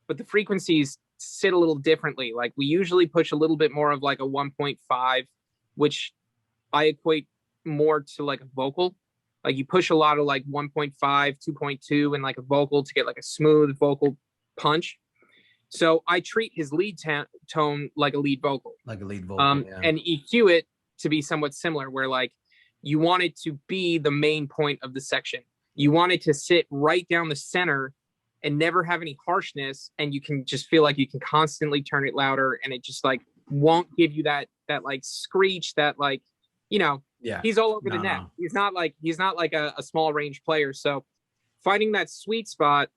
but the frequencies sit a little differently. Like we usually push a little bit more of like a 1.5, which I equate more to like a vocal Like you push a lot of like 1.5, 2.2 and like a vocal to get like a smooth vocal punch. So I treat his lead tone like a lead vocal. Like a lead vocal, yeah. And EQ it to be somewhat similar, where like you want it to be the main point of the section. You want it to sit right down the center and never have any harshness, and you can just feel like you can constantly turn it louder, and it just like won't give you that like screech that like, you know, yeah, he's all over the net. No. He's not like a small range player. So finding that sweet spot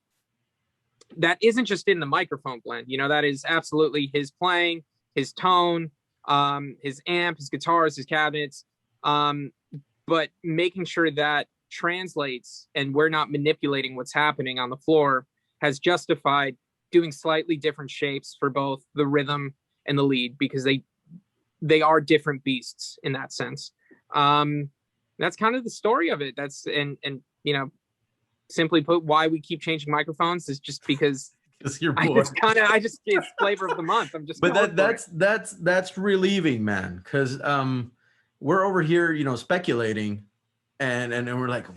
that isn't just in the microphone blend, you know, that is absolutely his playing, his tone, his amp, his guitars, his cabinets, but making sure that translates and we're not manipulating what's happening on the floor has justified doing slightly different shapes for both the rhythm and the lead, because they are different beasts in that sense. That's kind of the story of it. That's and you know, simply put, why we keep changing microphones is just because you're bored. It's flavor of the month. I'm just but that's relieving, man, because we're over here, you know, speculating and we're like,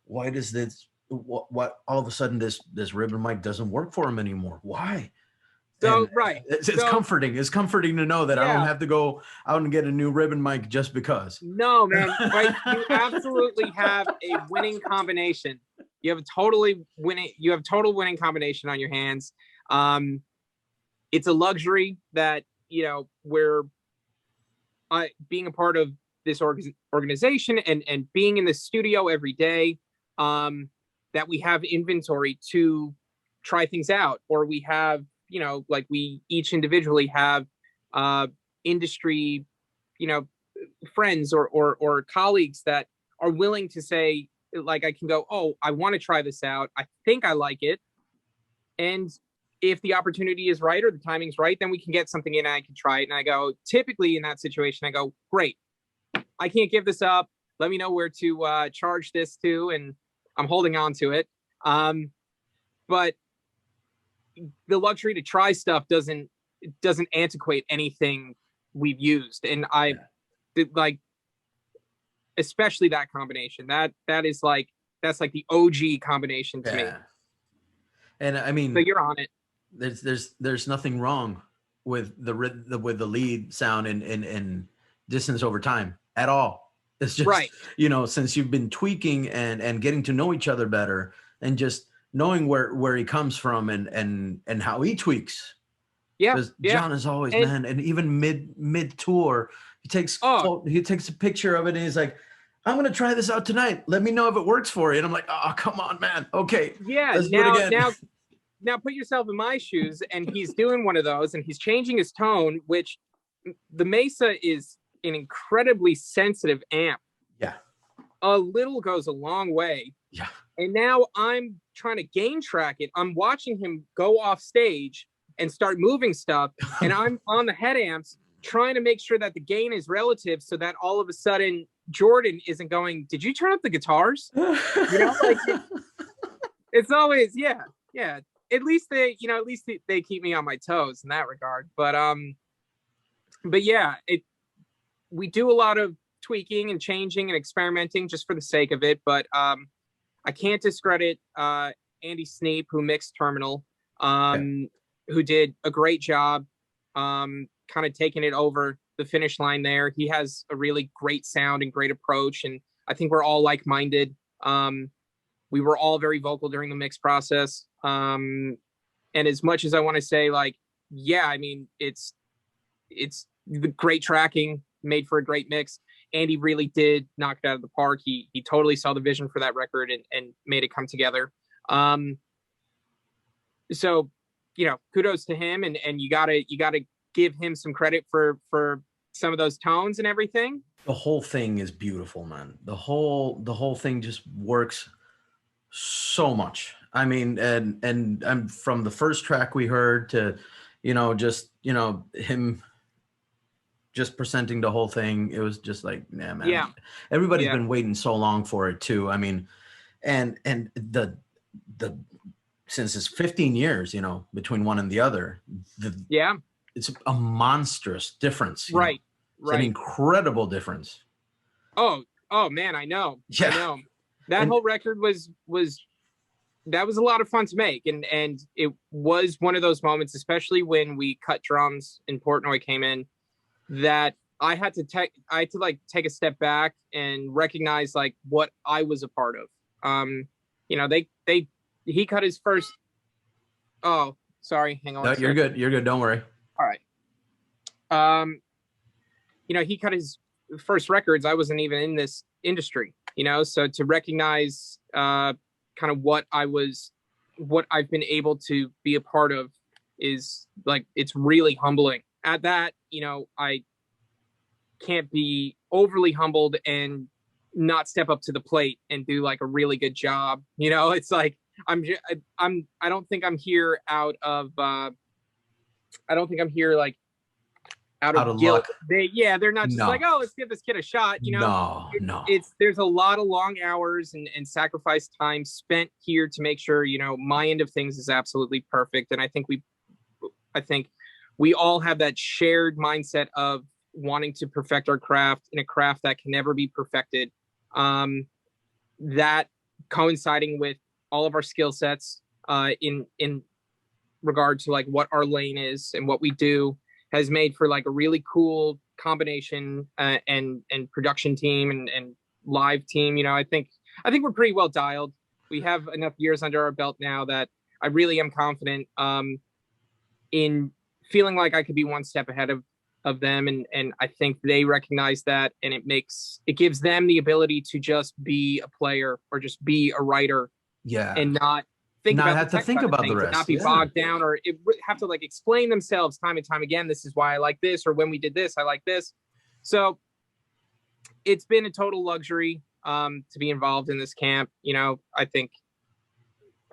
why does this what all of a sudden this ribbon mic doesn't work for him anymore? Why? So, and right. It's comforting. It's comforting to know that I don't have to go out and get a new ribbon mic just because. No, man. Right. You absolutely have a winning combination. You have a total winning combination on your hands. It's a luxury that, you know, we're being a part of this organization and being in the studio every day, that we have inventory to try things out, or we have, you know, like we each individually have industry, you know, friends or colleagues that are willing to say, like, I can go, oh, I want to try this out. I think I like it. And if the opportunity is right or the timing's right, then we can get something in and I can try it. And I go, typically in that situation, I go, great, I can't give this up. Let me know where to charge this to. And I'm holding on to it. But the luxury to try stuff doesn't antiquate anything we've used. And I did, like, especially that combination, that's like the OG combination to me. And I mean, so you're on it. There's nothing wrong with the lead sound and distance over time at all. It's just, right, you know, since you've been tweaking and getting to know each other better and just knowing where he comes from and how he tweaks. Yeah. Because John is always, man, and even mid tour, he takes a picture of it and he's like, I'm gonna try this out tonight. Let me know if it works for you. And I'm like, oh, come on, man. Okay. Yeah. Let's do it again. Now put yourself in my shoes, and he's doing one of those, and he's changing his tone, which the Mesa is an incredibly sensitive amp. Yeah. A little goes a long way. Yeah. And now I'm trying to gain track it. I'm watching him go off stage and start moving stuff, and I'm on the head amps trying to make sure that the gain is relative, so that all of a sudden Jordan isn't going, did you turn up the guitars? You know, like it's always, yeah. At least they keep me on my toes in that regard. But yeah, we do a lot of tweaking and changing and experimenting just for the sake of it. But I can't discredit Andy Sneap, who mixed Terminal, who did a great job, kind of taking it over the finish line there. He has a really great sound and great approach, and I think we're all like-minded. We were all very vocal during the mix process. And as much as I want to say, like, yeah, I mean, it's the great tracking made for a great mix. Andy really did knock it out of the park. He totally saw the vision for that record and made it come together. So, you know, kudos to him, and you gotta give him some credit for some of those tones and everything. The whole thing is beautiful, man. The whole thing just works so much. I mean, and I'm from the first track we heard to, you know, just, you know, him just presenting the whole thing. It was just like, yeah, man. Yeah. Everybody's been waiting so long for it too. I mean, and the since it's 15 years, you know, between one and the other, it's a monstrous difference. Right. It's an incredible difference. Oh, Oh man, I know. Yeah. I know. That whole record was that was a lot of fun to make, and it was one of those moments, especially when we cut drums and Portnoy came in, that I had to take a step back and recognize like what I was a part of. You know, he cut his first. Oh, sorry, hang on. No, you're good. You're good. Don't worry. All right. You know, he cut his first records. I wasn't even in this industry, you know, so to recognize kind of what I've been able to be a part of is like, it's really humbling. At that, you know, I can't be overly humbled and not step up to the plate and do like a really good job. You know, it's like, I don't think I'm here out of, I don't think I'm here like out of guilt. Luck. They're not just like, oh, let's give this kid a shot. You know, there's a lot of long hours and sacrifice time spent here to make sure, you know, my end of things is absolutely perfect. And I think we all have that shared mindset of wanting to perfect our craft in a craft that can never be perfected. That coinciding with all of our skill sets in regard to like what our lane is and what we do has made for like a really cool combination and production team and live team. You know, I think we're pretty well dialed. We have enough years under our belt now that I really am confident in feeling like I could be one step ahead of them. And I think they recognize that, and it gives them the ability to just be a player or just be a writer. Yeah. And not have to think about the rest, not be bogged down or have to like explain themselves time and time again. This is why I like this, or when we did this, I like this. So it's been a total luxury to be involved in this camp. You know, I think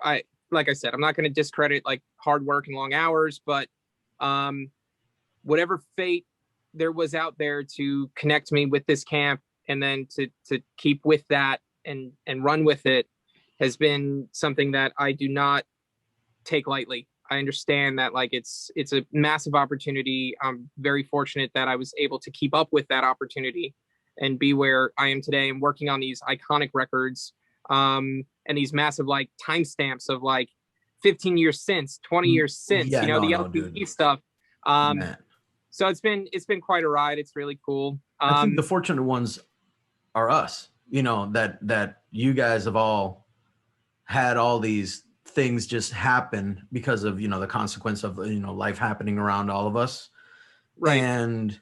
like I said, I'm not going to discredit like hard work and long hours, but whatever fate there was out there to connect me with this camp and then to keep with that and run with it has been something that I do not take lightly. I understand that like it's a massive opportunity. I'm very fortunate that I was able to keep up with that opportunity and be where I am today and working on these iconic records and these massive like timestamps of like 15 years since, 20 years since, the LPE stuff. So it's been quite a ride. It's really cool. I think the fortunate ones are us, you know, that you guys have all had all these things just happen because of, you know, the consequence of, you know, life happening around all of us. Right. And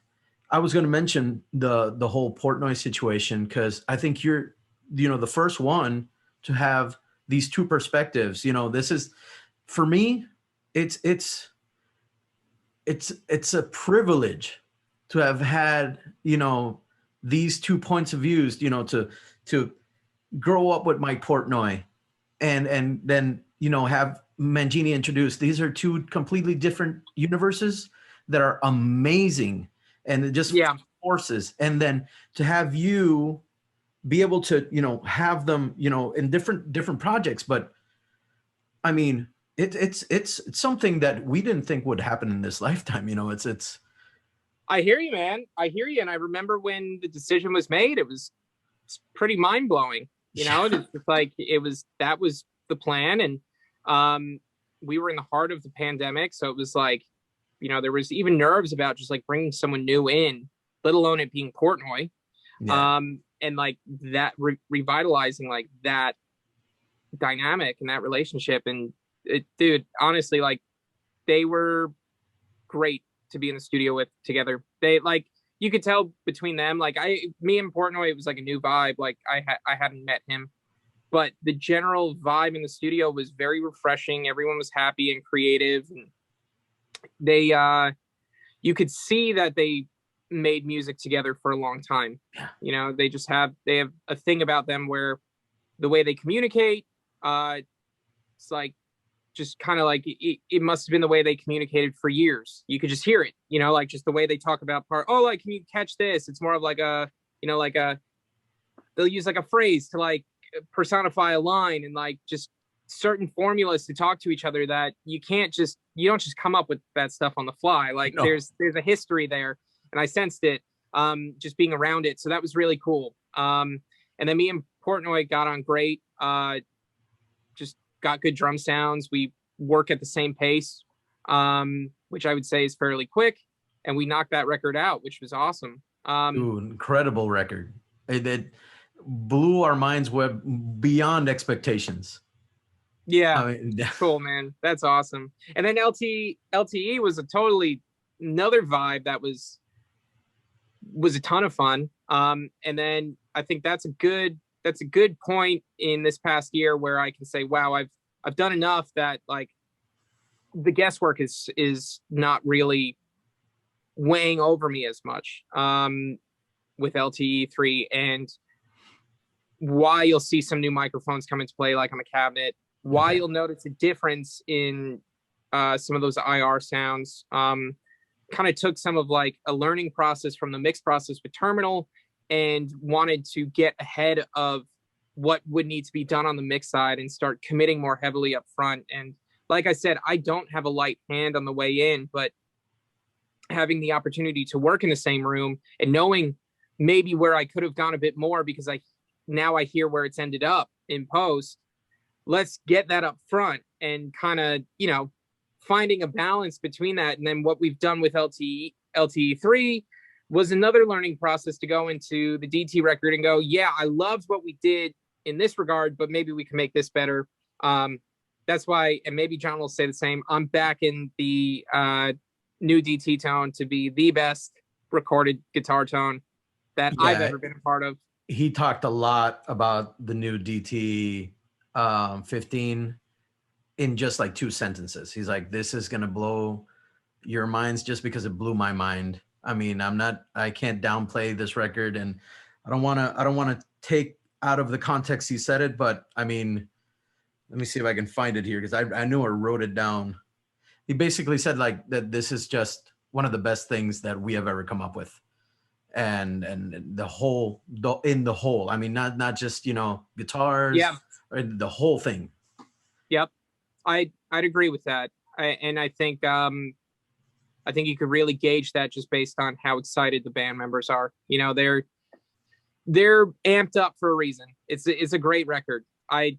I was going to mention the whole Portnoy situation, because I think you're, you know, the first one to have these two perspectives. You know, this is, for me, it's a privilege to have had, you know, these 2 points of views, you know, to grow up with Mike Portnoy and then, you know, have Mangini introduced. These are two completely different universes that are amazing, and it just forces. And then to have you be able to, you know, have them, you know, in different projects. But I mean, it's something that we didn't think would happen in this lifetime. You know, it's. I hear you, man. I hear you. And I remember when the decision was made, it's pretty mind blowing. You know, it's like that was the plan. And we were in the heart of the pandemic. So it was like, you know, there was even nerves about just like bringing someone new in, let alone it being Portnoy. Yeah. And like that revitalizing like that dynamic and that relationship. And dude, honestly, like they were great to be in the studio with together. They like, you could tell between them, like me and Portnoy, it was like a new vibe. Like I hadn't met him, but the general vibe in the studio was very refreshing. Everyone was happy and creative, and they, you could see that they made music together for a long time. Yeah. You know, they have a thing about them where the way they communicate, it's like, just kind of like it must have been the way they communicated for years. You could just hear it, you know, like just the way they talk about like, can you catch this? It's more of like a, you know, like they'll use like a phrase to like personify a line, and like just certain formulas to talk to each other that you don't just come up with that stuff on the fly. Like there's a history there, and I sensed it just being around it. So that was really cool. And then me and Portnoy got on great. Just got good drum sounds. We work at the same pace, which I would say is fairly quick. And we knocked that record out, which was awesome. Ooh, incredible record. It blew our minds beyond expectations. Yeah, I mean, cool, man. That's awesome. And then LTE was a totally another vibe that was a ton of fun. And then I think that's a good point in this past year where I can say, wow, I've done enough that like the guesswork is not really weighing over me as much with LTE3, and why you'll see some new microphones come into play, like on the cabinet, why you'll notice a difference in some of those IR sounds. Kind of took some of like a learning process from the mix process with Terminal and wanted to get ahead of what would need to be done on the mix side and start committing more heavily up front. And like I said, I don't have a light hand on the way in, but having the opportunity to work in the same room and knowing maybe where I could have gone a bit more, because now I hear where it's ended up in post. Let's get that up front and kind of, finding a balance between that. And then what we've done with LTE3 was another learning process to go into the DT record and go, yeah, I loved what we did in this regard, but maybe we can make this better. That's why, and maybe John will say the same, I'm back in the new DT tone to be the best recorded guitar tone that I've ever been a part of. He talked a lot about the new DT 15 in just like 2 sentences. He's like, this is going to blow your minds just because it blew my mind. I mean, I can't downplay this record, and I don't want to take out of the context he said it, but I mean, let me see if I can find it here, because I knew I wrote it down. He basically said like that this is just one of the best things that we have ever come up with. And in the whole, I mean, not just, guitars, or the whole thing. Yep. I'd agree with that. I think you could really gauge that just based on how excited the band members are. They're amped up for a reason. It's a great record. I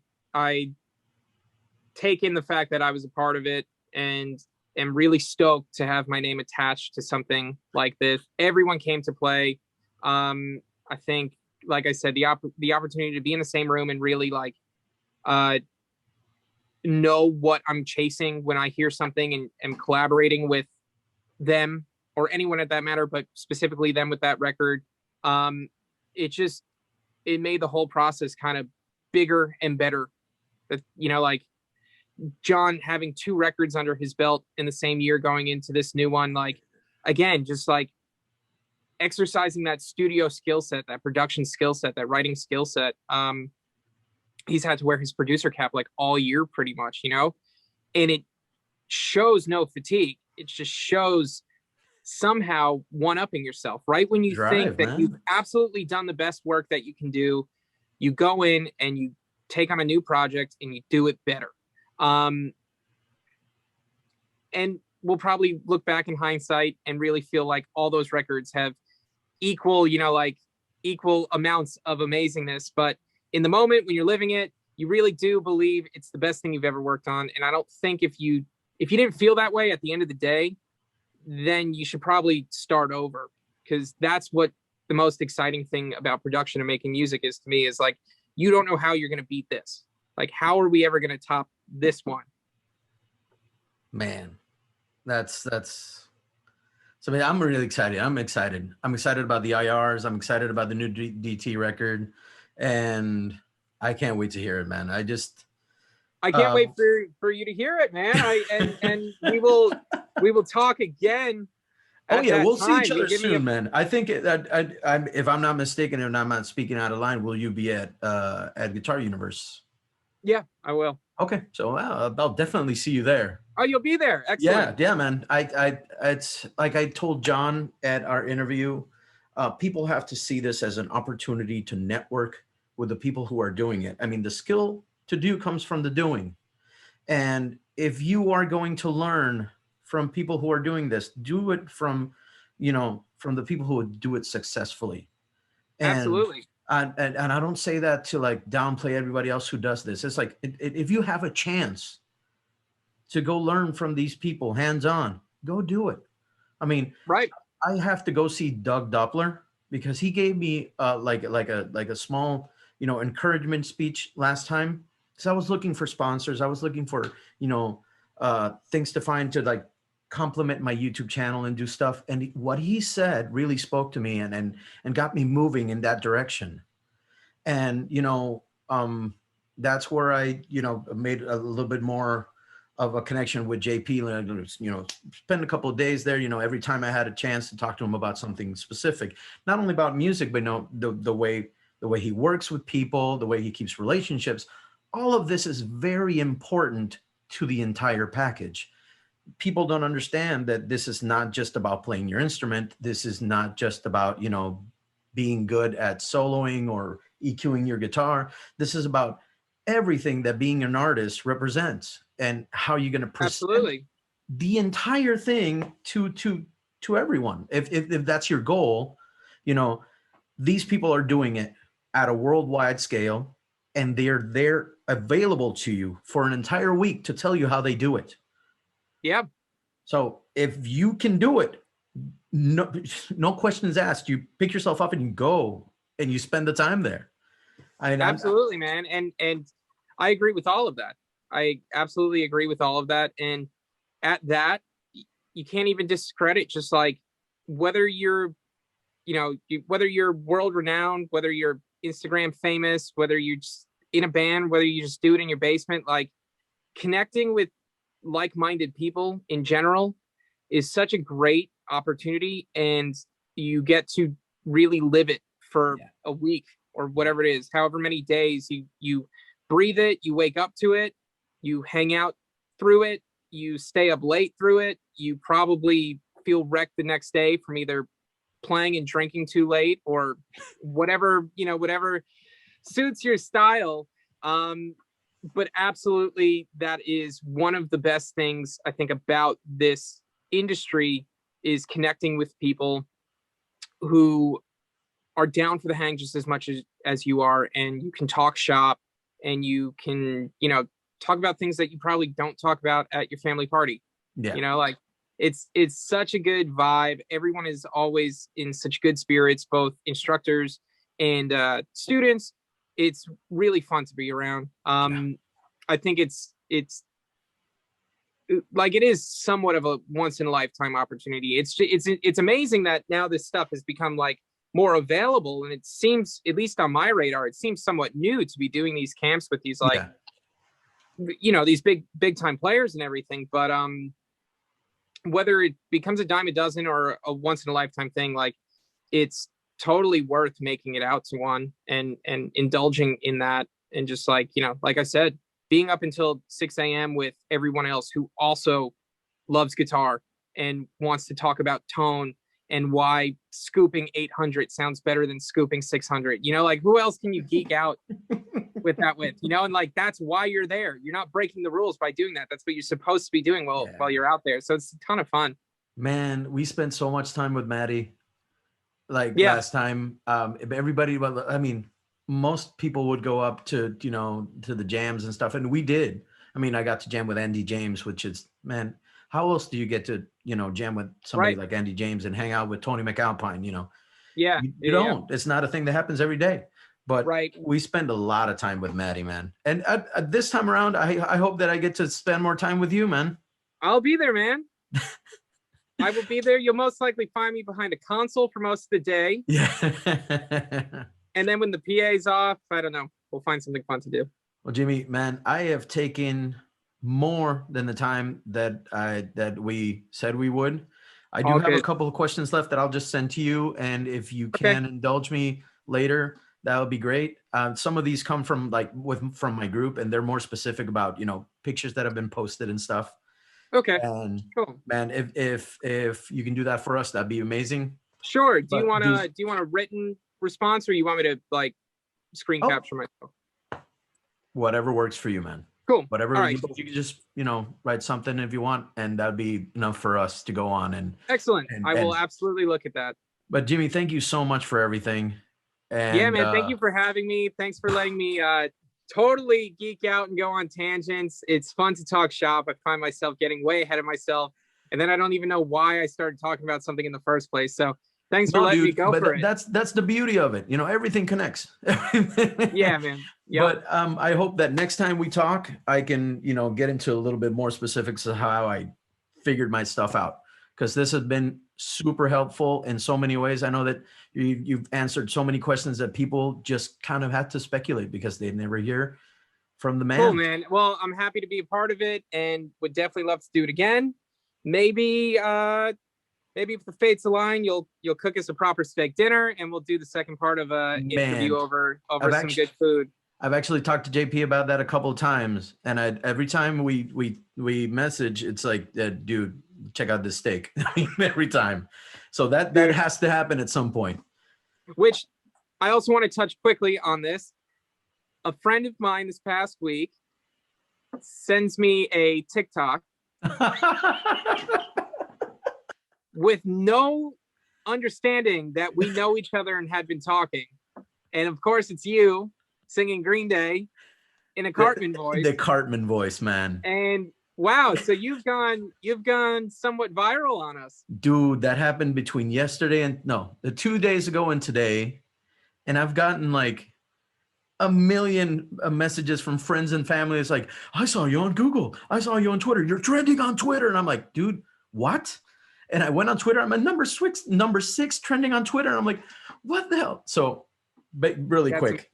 take in the fact that I was a part of it and am really stoked to have my name attached to something like this. Everyone came to play. I think, like I said, the opportunity to be in the same room and really like know what I'm chasing when I hear something, and am collaborating with them or anyone at that matter, but specifically them with that record. It made the whole process kind of bigger and better. That, like John having 2 records under his belt in the same year going into this new one, like, again, just like exercising that studio skill set, that production skill set, that writing skill set. He's had to wear his producer cap like all year pretty much, and it shows no fatigue. It just shows somehow one-upping yourself. Right when you think that you've absolutely done the best work that you can do, you go in and you take on a new project and you do it better. And we'll probably look back in hindsight and really feel like all those records have equal amounts of amazingness. But in the moment when you're living it, you really do believe it's the best thing you've ever worked on. And I don't think if you didn't feel that way at the end of the day, then you should probably start over, because that's what the most exciting thing about production and making music is to me, is like, you don't know how you're going to beat this. Like, how are we ever going to top this one? Man, that's so, man, I'm really excited. I'm excited about the IRs. I'm excited about the new DT record, and I can't wait to hear it, man. I can't wait for you to hear it, man. And we will talk again. Oh yeah, we'll see each other soon, man. I think that if I'm not mistaken, and I'm not speaking out of line, will you be at Guitar Universe? Yeah, I will. Okay, so I'll definitely see you there. Oh, you'll be there. Excellent. Yeah, man. It's like I told John at our interview, people have to see this as an opportunity to network with the people who are doing it. I mean, the skill to do comes from the doing. And if you are going to learn from people who are doing this, do it from the people who do it successfully. And absolutely. And I don't say that to like downplay everybody else who does this. It's like, if you have a chance to go learn from these people hands on, go do it. I mean, Right. I have to go see Doug Doppler because he gave me like a small, encouragement speech last time. So I was looking for sponsors. I was looking for, things to find to like complement my YouTube channel and do stuff. And what he said really spoke to me and got me moving in that direction. And, that's where I, made a little bit more of a connection with JP, spend a couple of days there, every time I had a chance to talk to him about something specific, not only about music, but the way he works with people, the way he keeps relationships. All of this is very important to the entire package. People don't understand that this is not just about playing your instrument. This is not just about, being good at soloing or EQing your guitar. This is about everything that being an artist represents and how you're going to present Absolutely. the entire thing to everyone. If that's your goal, these people are doing it at a worldwide scale, and they're available to you for an entire week to tell you how they do it. Yeah. So if you can do it, no questions asked. You pick yourself up and you go and you spend the time there. Absolutely, man. And I agree with all of that. I absolutely agree with all of that. And at that, you can't even discredit just like whether you're, whether you're world renowned, whether you're Instagram famous, whether you're just in a band, whether you just do it in your basement, like connecting with like-minded people in general is such a great opportunity. And you get to really live it for a week or whatever it is, however many days you breathe it, you wake up to it, you hang out through it, you stay up late through it, you probably feel wrecked the next day from either playing and drinking too late or whatever, whatever suits your style. But absolutely, that is one of the best things I think about this industry is connecting with people who are down for the hang just as much as you are, and you can talk shop and you can, talk about things that you probably don't talk about at your family party. Yeah. Like it's such a good vibe. Everyone is always in such good spirits, both instructors and students. It's really fun to be around. I think it's like it is somewhat of a once in a lifetime opportunity. It's amazing that now this stuff has become like more available, and it seems, at least on my radar, it seems somewhat new to be doing these camps with these like these big time players and everything. But whether it becomes a dime a dozen or a once in a lifetime thing, like it's totally worth making it out to one and indulging in that. And just like, like I said, being up until 6 a.m. with everyone else who also loves guitar and wants to talk about tone and why scooping 800 sounds better than scooping 600. Like who else can you geek out with that with? And like that's why you're there. You're not breaking the rules by doing that. That's what you're supposed to be doing while you're out there. So it's a ton of fun. Man, we spent so much time with Maddie. Like last time, everybody, I mean, most people would go up to the jams and stuff, and we did. I mean, I got to jam with Andy James, which is, man, how else do you get to jam with somebody like Andy James and hang out with Tony McAlpine? You don't. It's not a thing that happens every day. But we spend a lot of time with Maddie, man. And this time around, I hope that I get to spend more time with you, man. I'll be there, man. I will be there. You'll most likely find me behind a console for most of the day. Yeah. And then when the PA's off, I don't know. We'll find something fun to do. Well, Jimmy, man, I have taken more than the time that we said we would. I do have a couple of questions left that I'll just send to you. And if you can indulge me later, that would be great. Some of these come from from my group, and they're more specific about, pictures that have been posted and stuff. Okay. And cool. Man, if you can do that for us, that'd be amazing. Sure. Do you want a written response, or you want me to like screen capture myself? Whatever works for you, man. Cool. Whatever. Right. You can just, write something if you want, and that'd be enough for us to go on. And excellent. I will absolutely look at that. But Jimmy, thank you so much for everything. Yeah, And man. Thank you for having me. Thanks for letting me totally geek out and go on tangents. It's fun to talk shop. I find myself getting way ahead of myself, and then I don't even know why I started talking about something in the first place. So thanks for letting me go for it. That's the beauty of it. You know, everything connects. Yeah, man. Yep. But I hope that next time we talk, I can, you know, get into a little bit more specifics of how I figured my stuff out, because this has been super helpful in so many ways. I know that you've answered so many questions that people just kind of had to speculate because they never hear from the man. Cool, man. Well, I'm happy to be a part of it and would definitely love to do it again. Maybe if the fates align, you'll cook us a proper steak dinner, and we'll do the second part of interview over some good food. I've actually talked to JP about that a couple of times, and every time we message, it's like, dude, check out this steak. Every time. So that has to happen at some point. Which I also want to touch quickly on this. A friend of mine this past week sends me a TikTok with no understanding that we know each other and had been talking. And of course, it's you singing Green Day in a Cartman voice. The Cartman voice, man. And wow, so you've gone somewhat viral on us. Dude, that happened between yesterday and 2 days ago and today. And I've gotten like a million messages from friends and family. It's like, I saw you on Google. I saw you on Twitter. You're trending on Twitter. And I'm like, dude, what? And I went on Twitter. I'm at number 6 trending on Twitter. And I'm like, what the hell? So, but really quick.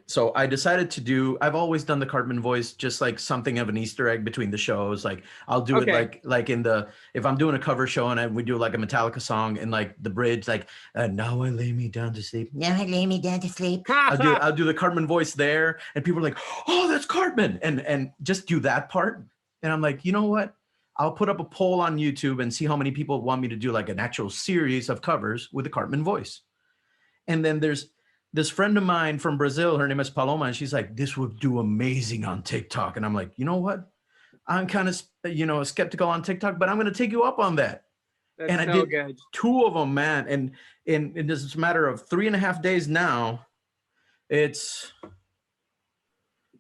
So I decided to I've always done the Cartman voice, just like something of an Easter egg between the shows. Like I'll do it like if I'm doing a cover show and we do like a Metallica song and like the bridge, like, now I lay me down to sleep. Now I lay me down to sleep. I'll do the Cartman voice there. And people are like, oh, that's Cartman. And just do that part. And I'm like, you know what? I'll put up a poll on YouTube and see how many people want me to do like an actual series of covers with the Cartman voice. And then there's this friend of mine from Brazil, her name is Paloma, and she's like, this would do amazing on TikTok. And I'm like, you know what? I'm kind of, skeptical on TikTok, but I'm going to take you up on that. That's and I did good. 2 of them, man. And in this matter of 3.5 days now, let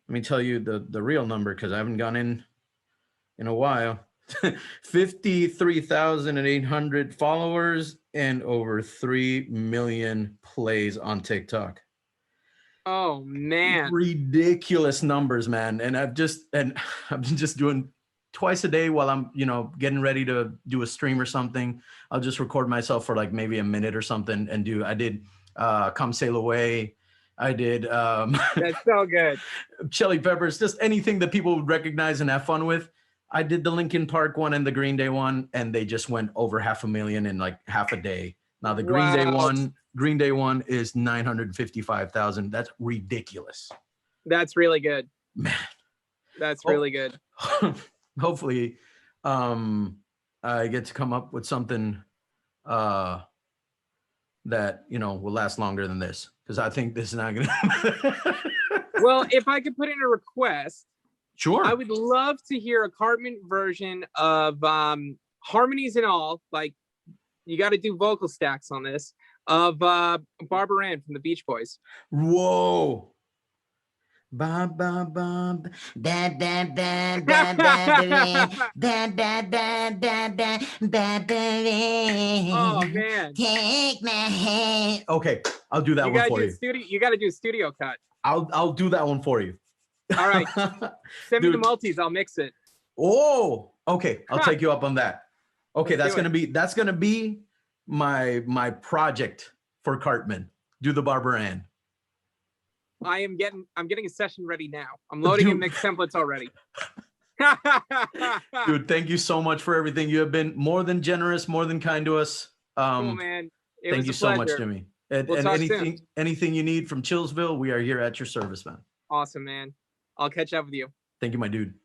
me tell you the real number, because I haven't gone in a while. 53,800 followers and over 3 million plays on TikTok. Oh man, ridiculous numbers, man. And I've been just doing twice a day while I'm getting ready to do a stream or something. I'll just record myself for like maybe a minute or something and I did Come Sail Away. I did that's so good. Chili Peppers, just anything that people would recognize and have fun with. I did the Linkin Park one and the Green Day one, and they just went over 500,000 in like half a day. Now the Green Day one is 955,000. That's ridiculous. That's really good, man. That's really good. Hopefully, I get to come up with something that will last longer than this, because I think this is not gonna. Well, if I could put in a request. Sure. I would love to hear a Cartman version of harmonies and all. Like, you got to do vocal stacks on this, of Barbara Ann from the Beach Boys. Whoa. Ba ba ba ba ba ba ba ba Oh man. Take my hand. Okay, I'll do that one for you. You got to do a studio cut. I'll do that one for you. All right. Send me the multis. I'll mix it. Oh, okay. I'll take you up on that. Okay, that's gonna be my project for Cartman. Do the Barbara Ann. I'm getting a session ready now. I'm loading in mixed templates already. Dude, thank you so much for everything. You have been more than generous, more than kind to us. Cool, man. Thank you so much, Jimmy. And anything you need from ChillsVille, we are here at your service, man. Awesome, man. I'll catch up with you. Thank you, my dude.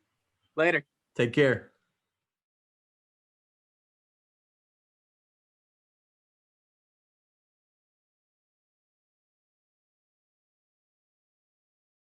Later. Take care.